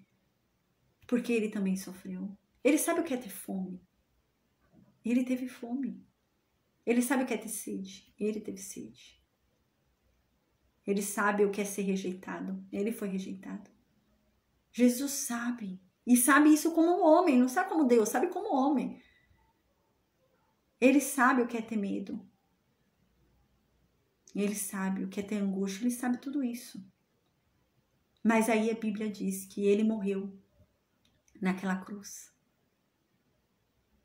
Porque ele também sofreu. Ele sabe o que é ter fome. Ele teve fome. Ele sabe o que é ter sede. Ele teve sede. Ele sabe o que é ser rejeitado. Ele foi rejeitado. Jesus sabe. E sabe isso como um homem. Não sabe como Deus, sabe como homem. Ele sabe o que é ter medo. Ele sabe o que é ter angústia. Ele sabe tudo isso. Mas aí a Bíblia diz que ele morreu naquela cruz.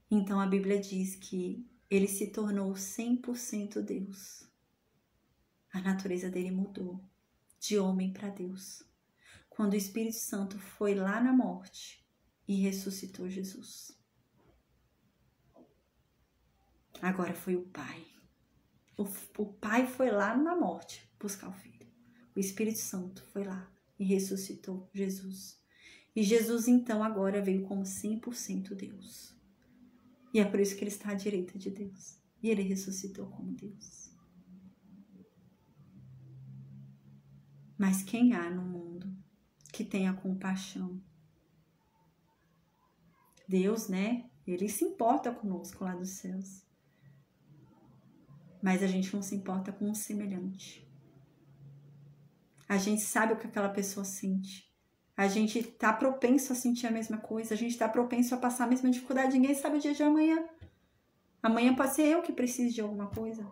Então a Bíblia diz que ele se tornou 100% Deus. A natureza dele mudou de homem para Deus. Quando o Espírito Santo foi lá na morte e ressuscitou Jesus. Agora foi o Pai. O Pai foi lá na morte buscar o Filho. O Espírito Santo foi lá e ressuscitou Jesus. E Jesus então agora veio como 100% Deus. E é por isso que ele está à direita de Deus. E ele ressuscitou como Deus. Mas quem há no mundo que tenha compaixão? Deus, né? Ele se importa conosco lá dos céus. Mas a gente não se importa com o semelhante. A gente sabe o que aquela pessoa sente. A gente tá propenso a sentir a mesma coisa. A gente tá propenso a passar a mesma dificuldade. Ninguém sabe o dia de amanhã. Amanhã pode ser eu que precise de alguma coisa.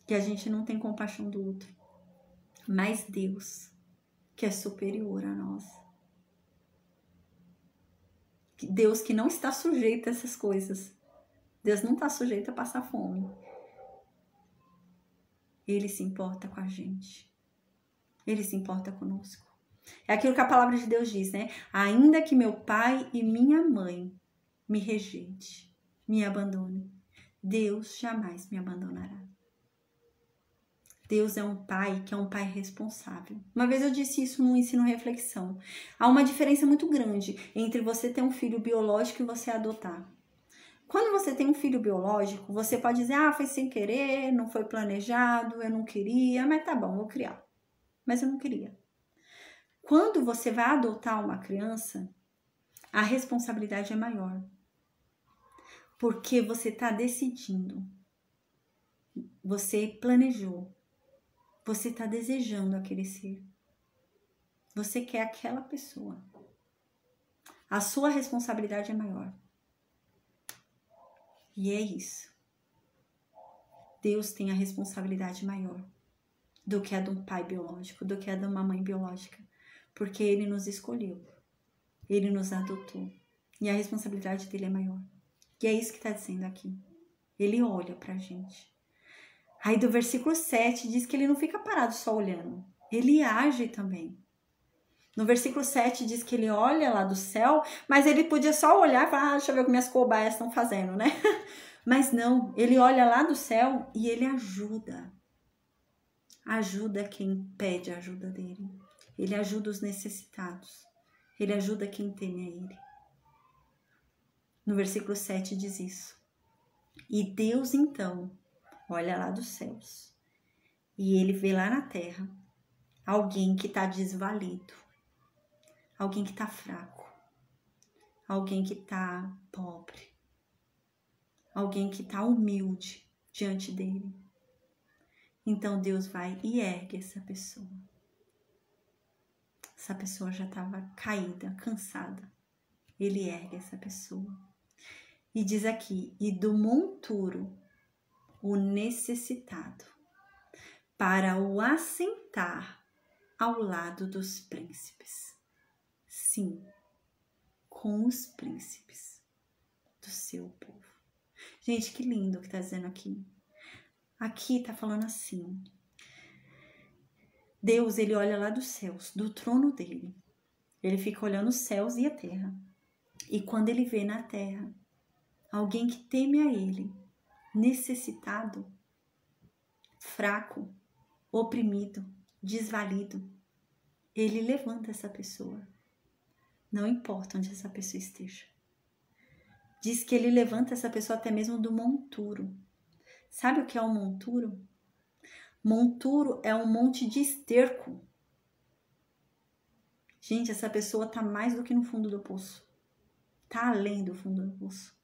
Que a gente não tem compaixão do outro. Mas Deus, que é superior a nós. Deus que não está sujeito a essas coisas. Deus não está sujeito a passar fome. Ele se importa com a gente. Ele se importa conosco. É aquilo que a palavra de Deus diz, né? Ainda que meu pai e minha mãe me rejeite, me abandone, Deus jamais me abandonará. Deus é um pai que é um pai responsável. Uma vez eu disse isso no Ensino Reflexão. Há uma diferença muito grande entre você ter um filho biológico e você adotar. Quando você tem um filho biológico, você pode dizer, foi sem querer, não foi planejado, eu não queria, mas tá bom, vou criar. Mas eu não queria. Quando você vai adotar uma criança, a responsabilidade é maior. Porque você está decidindo. Você planejou. Você está desejando aquele ser. Você quer aquela pessoa. A sua responsabilidade é maior. E é isso. Deus tem a responsabilidade maior do que a de um pai biológico, do que a de uma mãe biológica. Porque Ele nos escolheu. Ele nos adotou. E a responsabilidade dele é maior. E é isso que está dizendo aqui. Ele olha pra gente. Aí do versículo 7 diz que ele não fica parado só olhando. Ele age também. No versículo 7 diz que ele olha lá do céu, mas ele podia só olhar e falar, deixa eu ver o que minhas cobaias estão fazendo, né? Mas não, ele olha lá do céu e ele ajuda. Ajuda quem pede a ajuda dele. Ele ajuda os necessitados. Ele ajuda quem teme a ele. No versículo 7 diz isso. E Deus, então, olha lá dos céus. E ele vê lá na terra alguém que está desvalido. Alguém que está fraco. Alguém que está pobre. Alguém que está humilde diante dele. Então Deus vai e ergue essa pessoa. Essa pessoa já estava caída, cansada. Ele ergue essa pessoa. E diz aqui, e do monturo o necessitado, para o assentar ao lado dos príncipes. Sim, com os príncipes do seu povo. Gente, que lindo o que está dizendo aqui. Aqui está falando assim. Deus, ele olha lá dos céus, do trono dele. Ele fica olhando os céus e a terra. E quando ele vê na terra alguém que teme a ele, necessitado, fraco, oprimido, desvalido, ele levanta essa pessoa. Não importa onde essa pessoa esteja. Diz que ele levanta essa pessoa até mesmo do monturo. Sabe o que é um monturo? Monturo é um monte de esterco. Gente, essa pessoa está mais do que no fundo do poço. Está além do fundo do poço.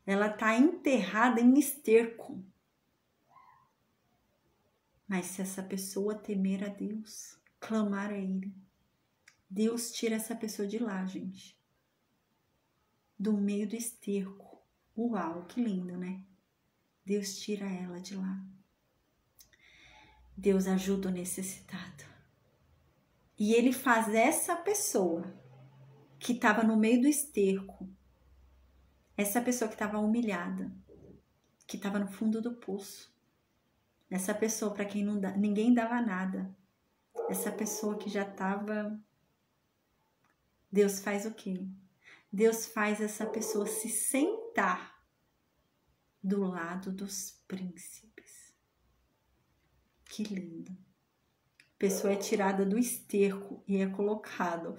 Ela está enterrada em esterco. Mas se essa pessoa temer a Deus, clamar a Ele, Deus tira essa pessoa de lá, gente. Do meio do esterco. Uau, que lindo, né? Deus tira ela de lá. Deus ajuda o necessitado. E Ele faz essa pessoa que estava no meio do esterco, essa pessoa que estava humilhada, que estava no fundo do poço, essa pessoa para quem ninguém dava nada, essa pessoa que já estava... Deus faz o quê? Deus faz essa pessoa se sentar do lado dos príncipes. Que lindo. A pessoa é tirada do esterco e é colocado,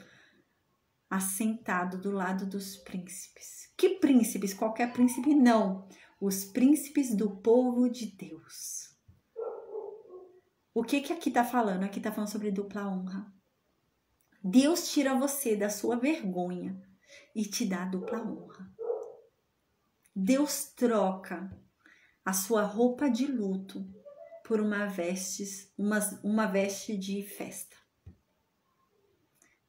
assentado do lado dos príncipes. Que príncipes? Qualquer príncipe? Não. Os príncipes do povo de Deus. O que aqui está falando? Aqui está falando sobre dupla honra. Deus tira você da sua vergonha e te dá dupla honra. Deus troca a sua roupa de luto por uma veste de festa.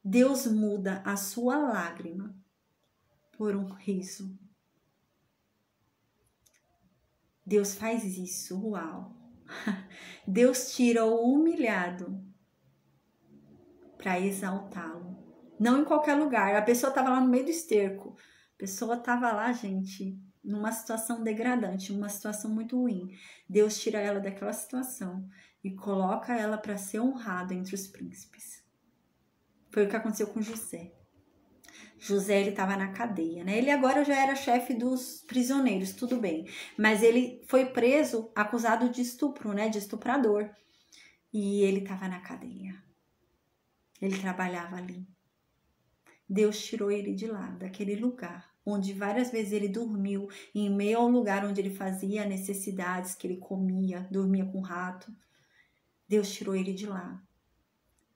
Deus muda a sua lágrima por um riso. Deus faz isso, uau! Deus tira o humilhado para exaltá-lo. Não em qualquer lugar. A pessoa estava lá no meio do esterco. A pessoa estava lá, gente, numa situação degradante, numa situação muito ruim. Deus tira ela daquela situação e coloca ela para ser honrada entre os príncipes. Foi o que aconteceu com José. José, ele estava na cadeia, né? Ele agora já era chefe dos prisioneiros, tudo bem. Mas ele foi preso, acusado de estupro, né? De estuprador. E ele estava na cadeia. Ele trabalhava ali. Deus tirou ele de lá, daquele lugar, onde várias vezes ele dormiu, em meio ao lugar onde ele fazia necessidades, que ele comia, dormia com rato. Deus tirou ele de lá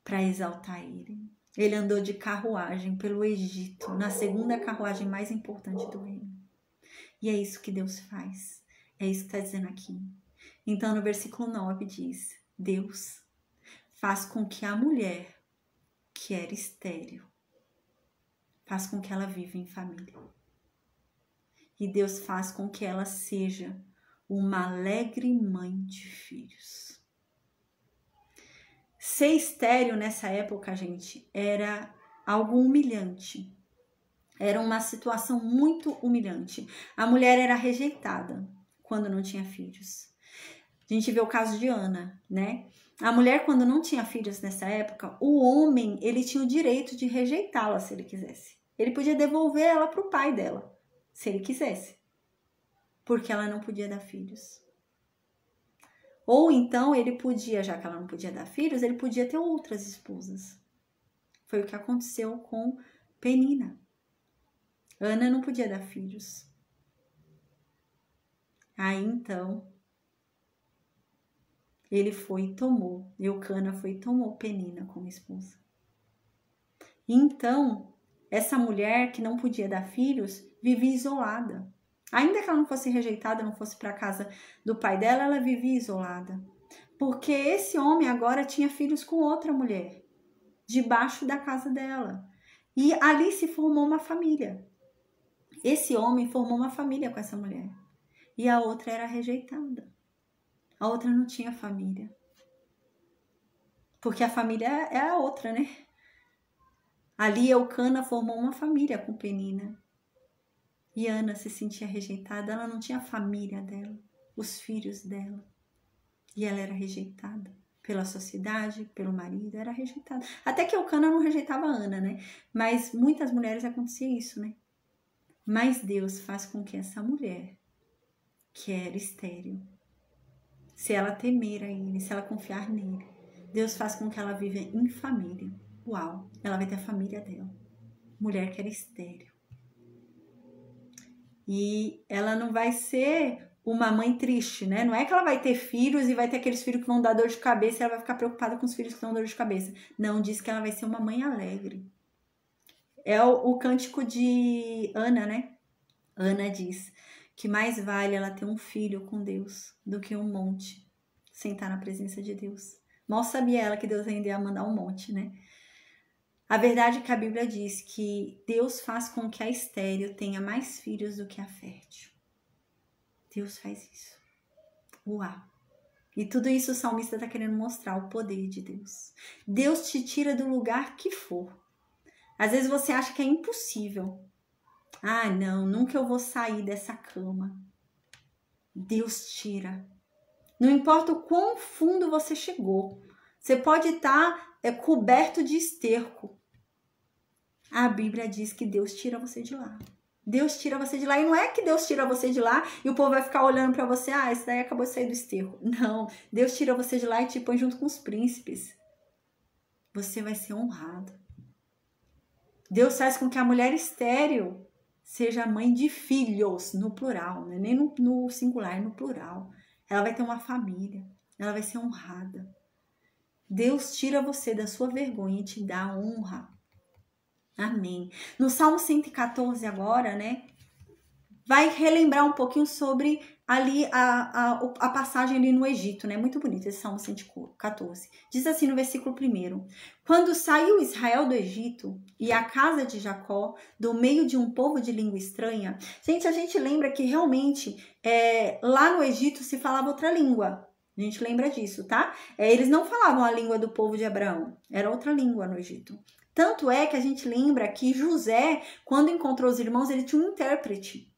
para exaltar ele. Ele andou de carruagem pelo Egito, na segunda carruagem mais importante do reino. E é isso que Deus faz. É isso que está dizendo aqui. Então, no versículo 9 diz: Deus faz com que a mulher que era estéril, faz com que ela viva em família. E Deus faz com que ela seja uma alegre mãe de filhos. Ser estéril nessa época, gente, era algo humilhante. Era uma situação muito humilhante. A mulher era rejeitada quando não tinha filhos. A gente vê o caso de Ana, né? A mulher, quando não tinha filhos nessa época, o homem, ele tinha o direito de rejeitá-la se ele quisesse. Ele podia devolver ela para o pai dela, se ele quisesse. Porque ela não podia dar filhos. Ou então ele podia, já que ela não podia dar filhos, ele podia ter outras esposas. Foi o que aconteceu com Penina. Ana não podia dar filhos. Aí então, ele foi e tomou, Eucana foi e tomou Penina como esposa. Então, essa mulher que não podia dar filhos, vivia isolada. Ainda que ela não fosse rejeitada, não fosse para a casa do pai dela, ela vivia isolada. Porque esse homem agora tinha filhos com outra mulher, debaixo da casa dela. E ali se formou uma família. Esse homem formou uma família com essa mulher. E a outra era rejeitada. A outra não tinha família. Porque a família é a outra, né? Ali Eucana formou uma família com Penina. E Ana se sentia rejeitada. Ela não tinha a família dela, os filhos dela. E ela era rejeitada pela sociedade, pelo marido, era rejeitada. Até que Eucana não rejeitava Ana, né? Mas muitas mulheres acontecia isso, né? Mas Deus faz com que essa mulher, que era estéril, se ela temer a Ele, se ela confiar nele, Deus faz com que ela viva em família. Uau, ela vai ter a família dela. Mulher que era estéril. E ela não vai ser uma mãe triste, né? Não é que ela vai ter filhos e vai ter aqueles filhos que vão dar dor de cabeça e ela vai ficar preocupada com os filhos que dão dor de cabeça. Não, diz que ela vai ser uma mãe alegre. É o cântico de Ana, né? Ana diz que mais vale ela ter um filho com Deus do que um monte sem estar na presença de Deus. Mal sabia ela que Deus ainda ia mandar um monte, né? A verdade é que a Bíblia diz que Deus faz com que a estéril tenha mais filhos do que a fértil. Deus faz isso. Uau! E tudo isso o salmista está querendo mostrar, o poder de Deus. Deus te tira do lugar que for. Às vezes você acha que é impossível. Ah, não, nunca eu vou sair dessa cama. Deus tira. Não importa o quão fundo você chegou. Você pode estar coberto de esterco. A Bíblia diz que Deus tira você de lá. Deus tira você de lá. E não é que Deus tira você de lá e o povo vai ficar olhando para você. Ah, esse daí acabou de sair do esterco. Não. Deus tira você de lá e te põe junto com os príncipes. Você vai ser honrado. Deus faz com que a mulher estéril seja mãe de filhos, no plural, né? Nem no singular, no plural. Ela vai ter uma família. Ela vai ser honrada. Deus tira você da sua vergonha e te dá honra. Amém. No Salmo 114 agora, né? Vai relembrar um pouquinho sobre ali a passagem ali no Egito, né? Muito bonito esse Salmo 114. Diz assim no versículo 1. Quando saiu Israel do Egito e a casa de Jacó do meio de um povo de língua estranha. Gente, a gente lembra que realmente lá no Egito se falava outra língua. A gente lembra disso, tá? Eles não falavam a língua do povo de Abraão. Era outra língua no Egito. Tanto é que a gente lembra que José, quando encontrou os irmãos, ele tinha um intérprete.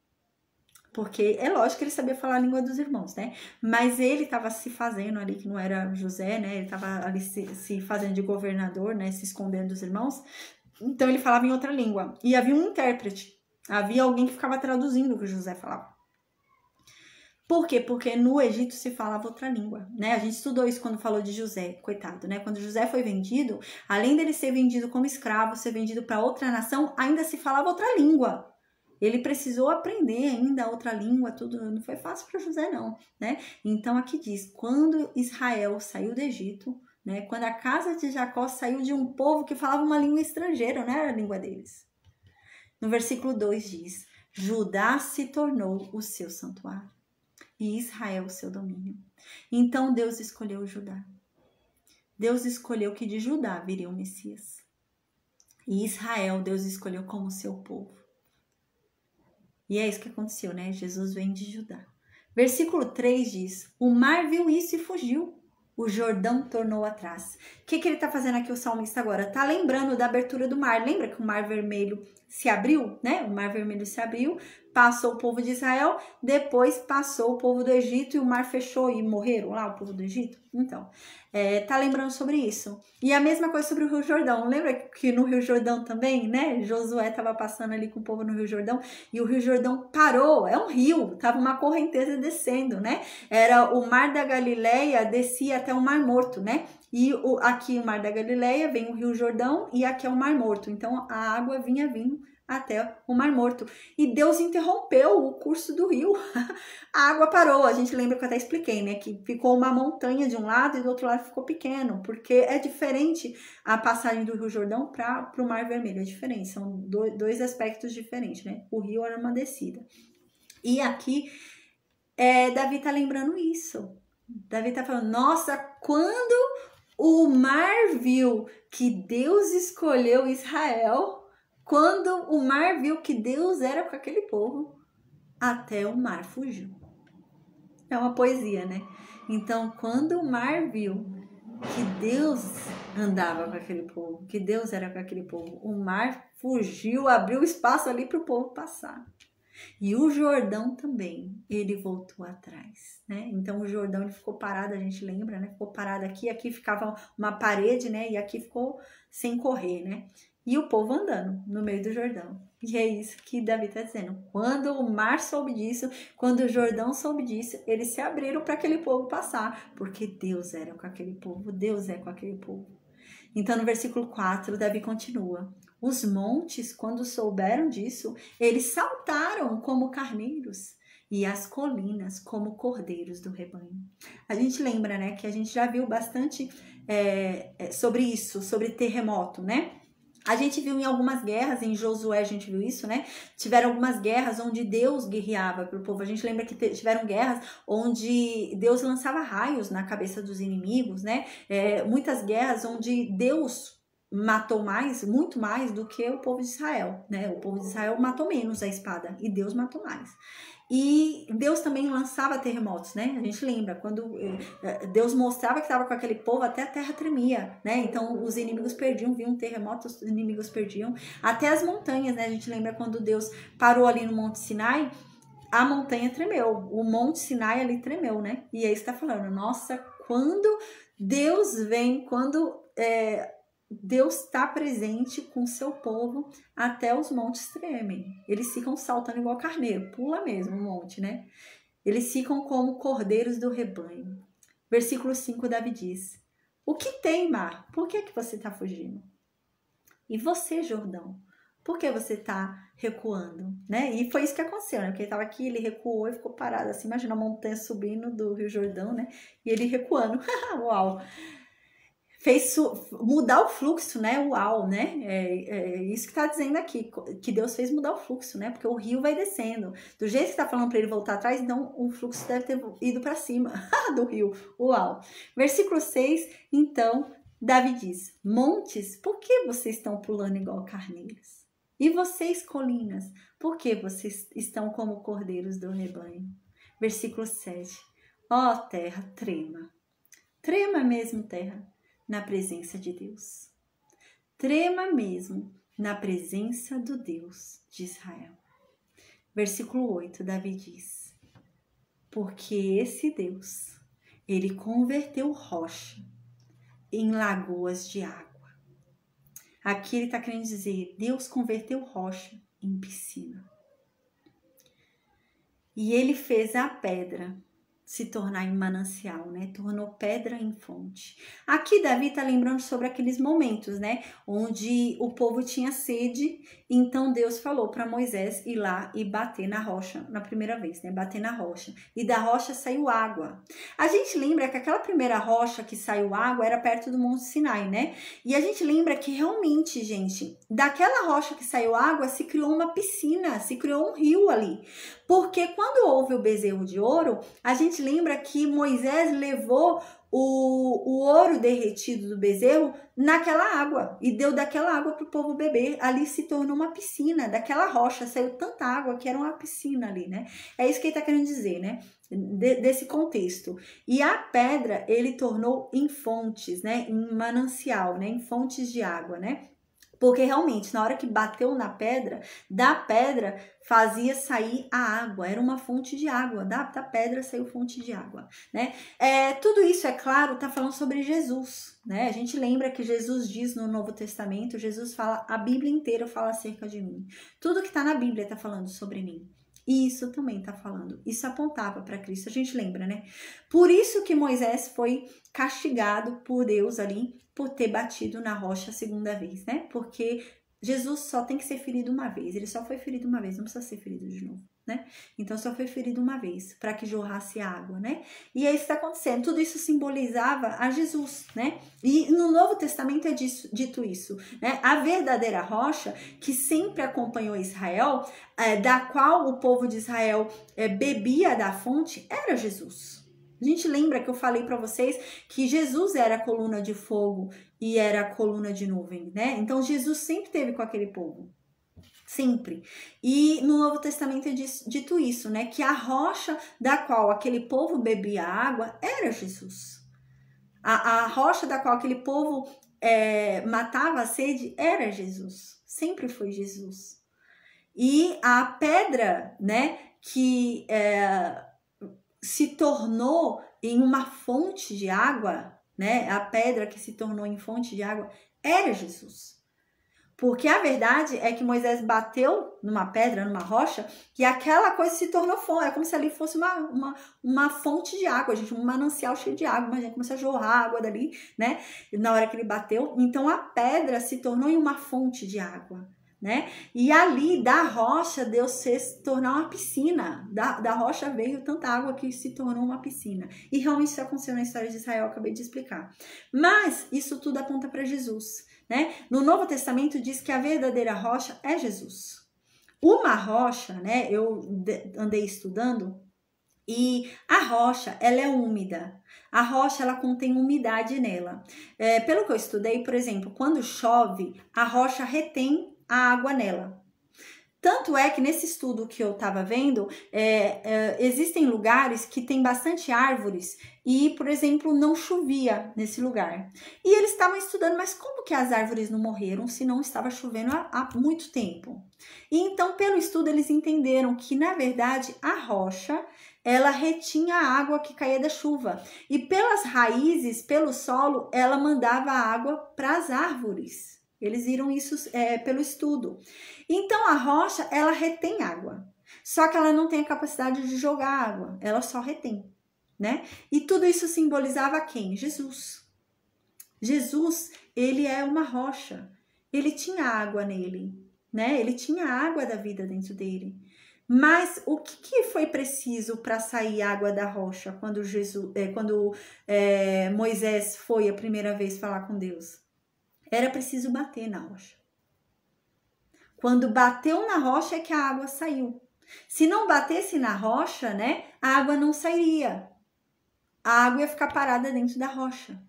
Porque é lógico que ele sabia falar a língua dos irmãos, né? Mas ele estava se fazendo ali, que não era José, né? Ele estava ali se fazendo de governador, né? Se escondendo dos irmãos. Então ele falava em outra língua. E havia um intérprete. Havia alguém que ficava traduzindo o que José falava. Por quê? Porque no Egito se falava outra língua, né? A gente estudou isso quando falou de José, coitado, né? Quando José foi vendido, além dele ser vendido como escravo, ser vendido para outra nação, ainda se falava outra língua. Ele precisou aprender ainda outra língua, tudo. Não foi fácil para José, não, né? Então aqui diz, quando Israel saiu do Egito, né? Quando a casa de Jacó saiu de um povo que falava uma língua estrangeira, não era a língua deles. No versículo 2 diz, Judá se tornou o seu santuário e Israel o seu domínio. Então Deus escolheu Judá. Deus escolheu que de Judá viria o Messias. E Israel, Deus escolheu como seu povo. E é isso que aconteceu, né? Jesus vem de Judá. Versículo 3 diz: o mar viu isso e fugiu. O Jordão tornou atrás. O que ele está fazendo aqui, o salmista agora? Está lembrando da abertura do mar. Lembra que o mar vermelho se abriu, né? O mar vermelho se abriu, passou o povo de Israel, depois passou o povo do Egito e o mar fechou e morreram lá o povo do Egito. Então, tá lembrando sobre isso. E a mesma coisa sobre o Rio Jordão. Lembra que no Rio Jordão também, né? Josué estava passando ali com o povo no Rio Jordão e o Rio Jordão parou. É um rio, tava uma correnteza descendo, né? Era o Mar da Galileia, descia até o Mar Morto, né? E aqui o Mar da Galileia vem o Rio Jordão e aqui é o Mar Morto. Então a água vinha vindo até o Mar Morto. E Deus interrompeu o curso do rio. A água parou. A gente lembra que eu até expliquei, né? Que ficou uma montanha de um lado e do outro lado ficou pequeno. Porque é diferente a passagem do Rio Jordão para o Mar Vermelho. É diferente. São dois aspectos diferentes, né? O rio era uma descida. E aqui, Davi tá lembrando isso. Davi tá falando, nossa, quando o mar viu que Deus escolheu Israel, quando o mar viu que Deus era com aquele povo, até o mar fugiu. É uma poesia, né? Então, quando o mar viu que Deus andava com aquele povo, que Deus era com aquele povo, o mar fugiu, abriu espaço ali para o povo passar. E o Jordão também, ele voltou atrás, né? Então o Jordão ele ficou parado, a gente lembra, né? Ficou parado aqui ficava uma parede, né? E aqui ficou sem correr, né? E o povo andando no meio do Jordão. E é isso que Davi está dizendo. Quando o mar soube disso, quando o Jordão soube disso, eles se abriram para aquele povo passar, porque Deus era com aquele povo, Deus é com aquele povo. Então no versículo 4, Davi continua. Os montes, quando souberam disso, eles saltaram como carneiros e as colinas como cordeiros do rebanho. A gente lembra, né, que a gente já viu bastante sobre isso, sobre terremoto, né? A gente viu em algumas guerras, em Josué a gente viu isso, né? Tiveram algumas guerras onde Deus guerreava para o povo. A gente lembra que tiveram guerras onde Deus lançava raios na cabeça dos inimigos, né? Muitas guerras onde Deus matou muito mais do que o povo de Israel, né? O povo de Israel matou menos a espada e Deus matou mais. E Deus também lançava terremotos, né? A gente lembra, quando Deus mostrava que estava com aquele povo, até a terra tremia, né? Então os inimigos perdiam, viam um terremoto, os inimigos perdiam. Até as montanhas, né? A gente lembra quando Deus parou ali no Monte Sinai, a montanha tremeu, o Monte Sinai ali tremeu, né? E aí está falando, nossa, quando Deus vem, quando Deus está presente com seu povo, até os montes tremem. Eles ficam saltando igual carneiro, pula mesmo o monte, né? Eles ficam como cordeiros do rebanho. Versículo 5, Davi diz: o que tem, mar? Por que você está fugindo? E você, Jordão? Por que você está recuando? Né? E foi isso que aconteceu, né? Porque ele estava aqui, ele recuou e ficou parado. Assim, imagina a montanha subindo do Rio Jordão, né? E ele recuando. Uau! Fez mudar o fluxo, né? Uau, né? Isso que está dizendo aqui, que Deus fez mudar o fluxo, né? Porque o rio vai descendo. Do jeito que está falando para ele voltar atrás, então o fluxo deve ter ido para cima do rio. Uau! Versículo 6, então, Davi diz: montes, por que vocês estão pulando igual carneiros? E vocês, colinas, por que vocês estão como cordeiros do rebanho? Versículo 7, ó terra, trema. Trema mesmo, terra, na presença de Deus. Trema mesmo na presença do Deus de Israel. Versículo 8, Davi diz: porque esse Deus, ele converteu rocha em lagoas de água. Aqui ele está querendo dizer, Deus converteu rocha em piscina. E ele fez a pedra se tornar em manancial, né? Tornou pedra em fonte. Aqui Davi tá lembrando sobre aqueles momentos, né? Onde o povo tinha sede, então Deus falou para Moisés ir lá e bater na rocha, na primeira vez, né? Bater na rocha. E da rocha saiu água. A gente lembra que aquela primeira rocha que saiu água era perto do Monte Sinai, né? E a gente lembra que realmente, gente, daquela rocha que saiu água se criou uma piscina, se criou um rio ali. Porque quando houve o bezerro de ouro, a gente lembra que Moisés levou o ouro derretido do bezerro naquela água e deu daquela água para o povo beber. Ali se tornou uma piscina, daquela rocha saiu tanta água que era uma piscina ali, né? É isso que ele está querendo dizer, né? Desse contexto. E a pedra ele tornou em fontes, né? Em manancial, né? Em fontes de água, né? Porque realmente, na hora que bateu na pedra, da pedra fazia sair a água, era uma fonte de água, da pedra saiu fonte de água, né? Tudo isso, é claro, tá falando sobre Jesus, né? A gente lembra que Jesus diz no Novo Testamento, Jesus fala, a Bíblia inteira fala acerca de mim. Tudo que tá na Bíblia tá falando sobre mim. E isso também tá falando, isso apontava para Cristo, a gente lembra, né? Por isso que Moisés foi castigado por Deus ali, por ter batido na rocha a segunda vez, né? Porque Jesus só tem que ser ferido uma vez, ele só foi ferido uma vez, não precisa ser ferido de novo, né? Então só foi ferido uma vez, para que jorrasse água, né? E é isso que está acontecendo, tudo isso simbolizava a Jesus, né? E no Novo Testamento é dito isso, né? A verdadeira rocha que sempre acompanhou Israel, da qual o povo de Israel bebia da fonte, era Jesus. A gente lembra que eu falei para vocês que Jesus era a coluna de fogo e era a coluna de nuvem, né? Então Jesus sempre teve com aquele povo. Sempre. E no Novo Testamento é dito isso, né? Que a rocha da qual aquele povo bebia água era Jesus. A rocha da qual aquele povo matava a sede era Jesus. Sempre foi Jesus. E a pedra, né? Que se tornou em uma fonte de água, né? A pedra que se tornou em fonte de água era Jesus. Porque a verdade é que Moisés bateu numa pedra, numa rocha, e aquela coisa se tornou fonte. É como se ali fosse uma fonte de água, gente, um manancial cheio de água. Imagina, começou a jorrar água dali, né? Na hora que ele bateu. Então a pedra se tornou em uma fonte de água, né? E ali da rocha Deus fez tornar uma piscina. Da rocha veio tanta água que se tornou uma piscina. E realmente isso aconteceu na história de Israel, eu acabei de explicar. Mas isso tudo aponta para Jesus, né? No Novo Testamento diz que a verdadeira rocha é Jesus. Uma rocha, né? Eu andei estudando e a rocha, ela é úmida. A rocha, ela contém umidade nela. Pelo que eu estudei, por exemplo, quando chove, a rocha retém a água nela. Tanto é que nesse estudo que eu estava vendo, existem lugares que tem bastante árvores e, por exemplo, não chovia nesse lugar. E eles estavam estudando, mas como que as árvores não morreram se não estava chovendo há muito tempo? E então, pelo estudo, eles entenderam que, na verdade, a rocha, ela retinha a água que caía da chuva. E pelas raízes, pelo solo, ela mandava a água para as árvores. Eles viram isso pelo estudo. Então, a rocha, ela retém água. Só que ela não tem a capacidade de jogar água. Ela só retém, né? E tudo isso simbolizava quem? Jesus. Jesus, ele é uma rocha. Ele tinha água nele, né? Ele tinha a água da vida dentro dele. Mas o que foi preciso para sair água da rocha quando Moisés foi a primeira vez falar com Deus? Era preciso bater na rocha. Quando bateu na rocha é que a água saiu. Se não batesse na rocha, né, a água não sairia. A água ia ficar parada dentro da rocha.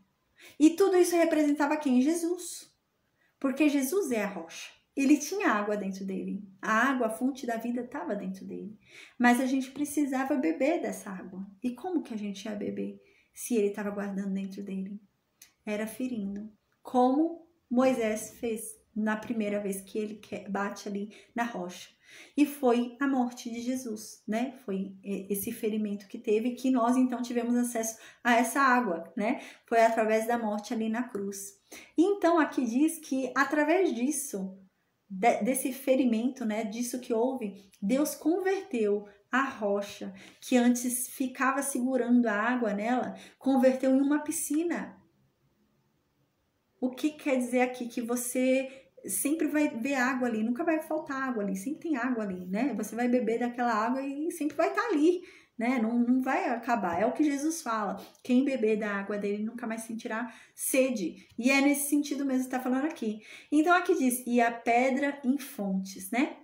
E tudo isso representava quem? Jesus. Porque Jesus é a rocha. Ele tinha água dentro dele. A água, a fonte da vida, estava dentro dele. Mas a gente precisava beber dessa água. E como que a gente ia beber se ele estava guardando dentro dele? Era ferindo. Como Moisés fez na primeira vez que ele bate ali na rocha. E foi a morte de Jesus, né? Foi esse ferimento que teve, que nós então tivemos acesso a essa água, né? Foi através da morte ali na cruz. E então aqui diz que através disso, desse ferimento, né? Disso que houve, Deus converteu a rocha, que antes ficava segurando a água nela, converteu em uma piscina. O que quer dizer aqui? Que você sempre vai ver água ali, nunca vai faltar água ali, sempre tem água ali, né? Você vai beber daquela água e sempre vai estar ali, né? Não vai acabar. É o que Jesus fala. Quem beber da água dele nunca mais sentirá sede. E é nesse sentido mesmo que está falando aqui. Então aqui diz, e a pedra em fontes, né?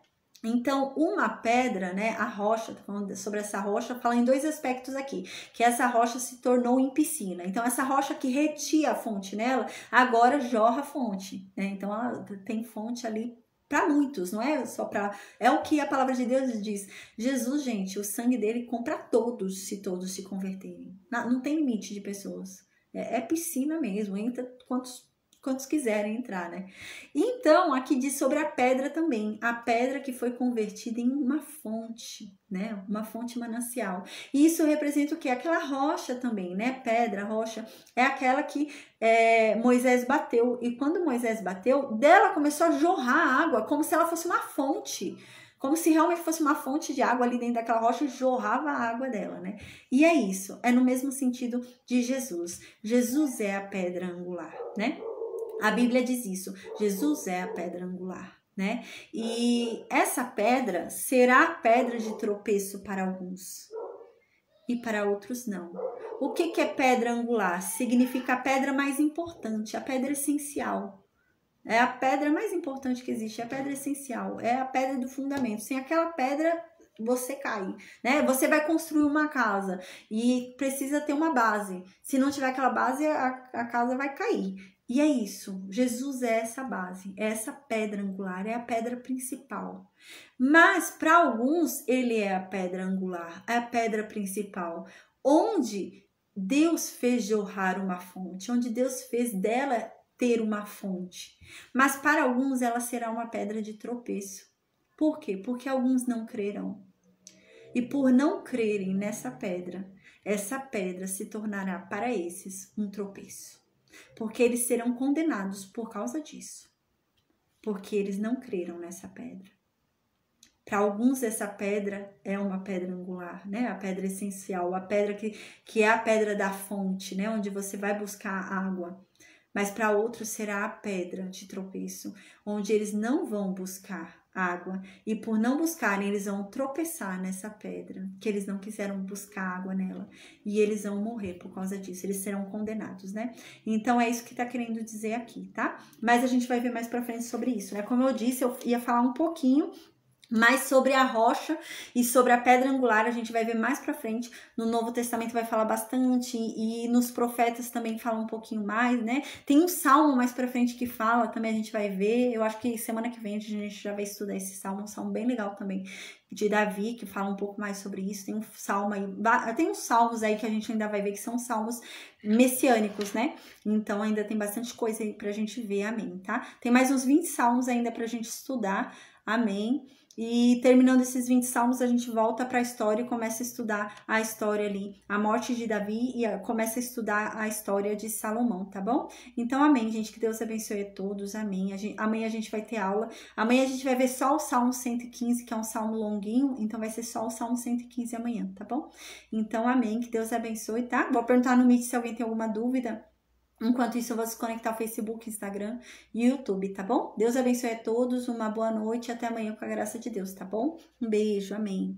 Então, uma pedra, né, a rocha, tô falando sobre essa rocha, fala em dois aspectos aqui, que essa rocha se tornou em piscina. Então, essa rocha que retia a fonte nela, agora jorra a fonte, né? Então, ela tem fonte ali para muitos, não é só para... É o que a palavra de Deus diz. Jesus, gente, o sangue dele compra todos, se todos se converterem. Não tem limite de pessoas. É piscina mesmo, entra quantos quiserem entrar, né? Então, aqui diz sobre a pedra também, a pedra que foi convertida em uma fonte, né? Uma fonte manancial. E isso representa o quê? Aquela rocha também, né? Pedra, rocha, é aquela que Moisés bateu. E quando Moisés bateu, dela começou a jorrar água, como se ela fosse uma fonte. Como se realmente fosse uma fonte de água ali dentro daquela rocha e jorrava a água dela, né? E é isso, é no mesmo sentido de Jesus. Jesus é a pedra angular, né? A Bíblia diz isso, Jesus é a pedra angular, né? E essa pedra será pedra de tropeço para alguns e para outros não. O que é pedra angular? Significa a pedra mais importante, a pedra essencial. É a pedra mais importante que existe, é a pedra essencial, é a pedra do fundamento. Sem aquela pedra, você cai, né? Você vai construir uma casa e precisa ter uma base. Se não tiver aquela base, a casa vai cair. E é isso, Jesus é essa base, é essa pedra angular, é a pedra principal. Mas para alguns, ele é a pedra angular, é a pedra principal, onde Deus fez jorrar uma fonte, onde Deus fez dela ter uma fonte. Mas para alguns ela será uma pedra de tropeço. Por quê? Porque alguns não crerão. E por não crerem nessa pedra, essa pedra se tornará para esses um tropeço. Porque eles serão condenados por causa disso. Porque eles não creram nessa pedra. Para alguns essa pedra é uma pedra angular, né? A pedra essencial, a pedra que é a pedra da fonte, né? Onde você vai buscar água. Mas para outros será a pedra de tropeço, onde eles não vão buscar água. E por não buscarem, eles vão tropeçar nessa pedra, que eles não quiseram buscar água nela. E eles vão morrer por causa disso, eles serão condenados, né? Então é isso que tá querendo dizer aqui, tá? Mas a gente vai ver mais pra frente sobre isso, né? Como eu disse, eu ia falar um pouquinho mais sobre a rocha e sobre a pedra angular, a gente vai ver mais pra frente. No Novo Testamento vai falar bastante e nos profetas também fala um pouquinho mais, né? Tem um salmo mais pra frente que fala, também a gente vai ver. Eu acho que semana que vem a gente já vai estudar esse salmo, um salmo bem legal também, de Davi, que fala um pouco mais sobre isso. Tem um salmo aí, tem uns salmos aí que a gente ainda vai ver que são salmos messiânicos, né? Então ainda tem bastante coisa aí pra gente ver, amém, tá? Tem mais uns 20 salmos ainda pra gente estudar, amém. E terminando esses 20 salmos, a gente volta para a história e começa a estudar a história ali, a morte de Davi e começa a estudar a história de Salomão, tá bom? Então, amém, gente, que Deus abençoe a todos, amém. Amanhã a gente vai ter aula, amanhã a gente vai ver só o Salmo 115, que é um salmo longuinho, então vai ser só o Salmo 115 amanhã, tá bom? Então, amém, que Deus abençoe, tá? Vou perguntar no Meet se alguém tem alguma dúvida. Enquanto isso, eu vou se conectar ao Facebook, Instagram e YouTube, tá bom? Deus abençoe a todos, uma boa noite e até amanhã com a graça de Deus, tá bom? Um beijo, amém.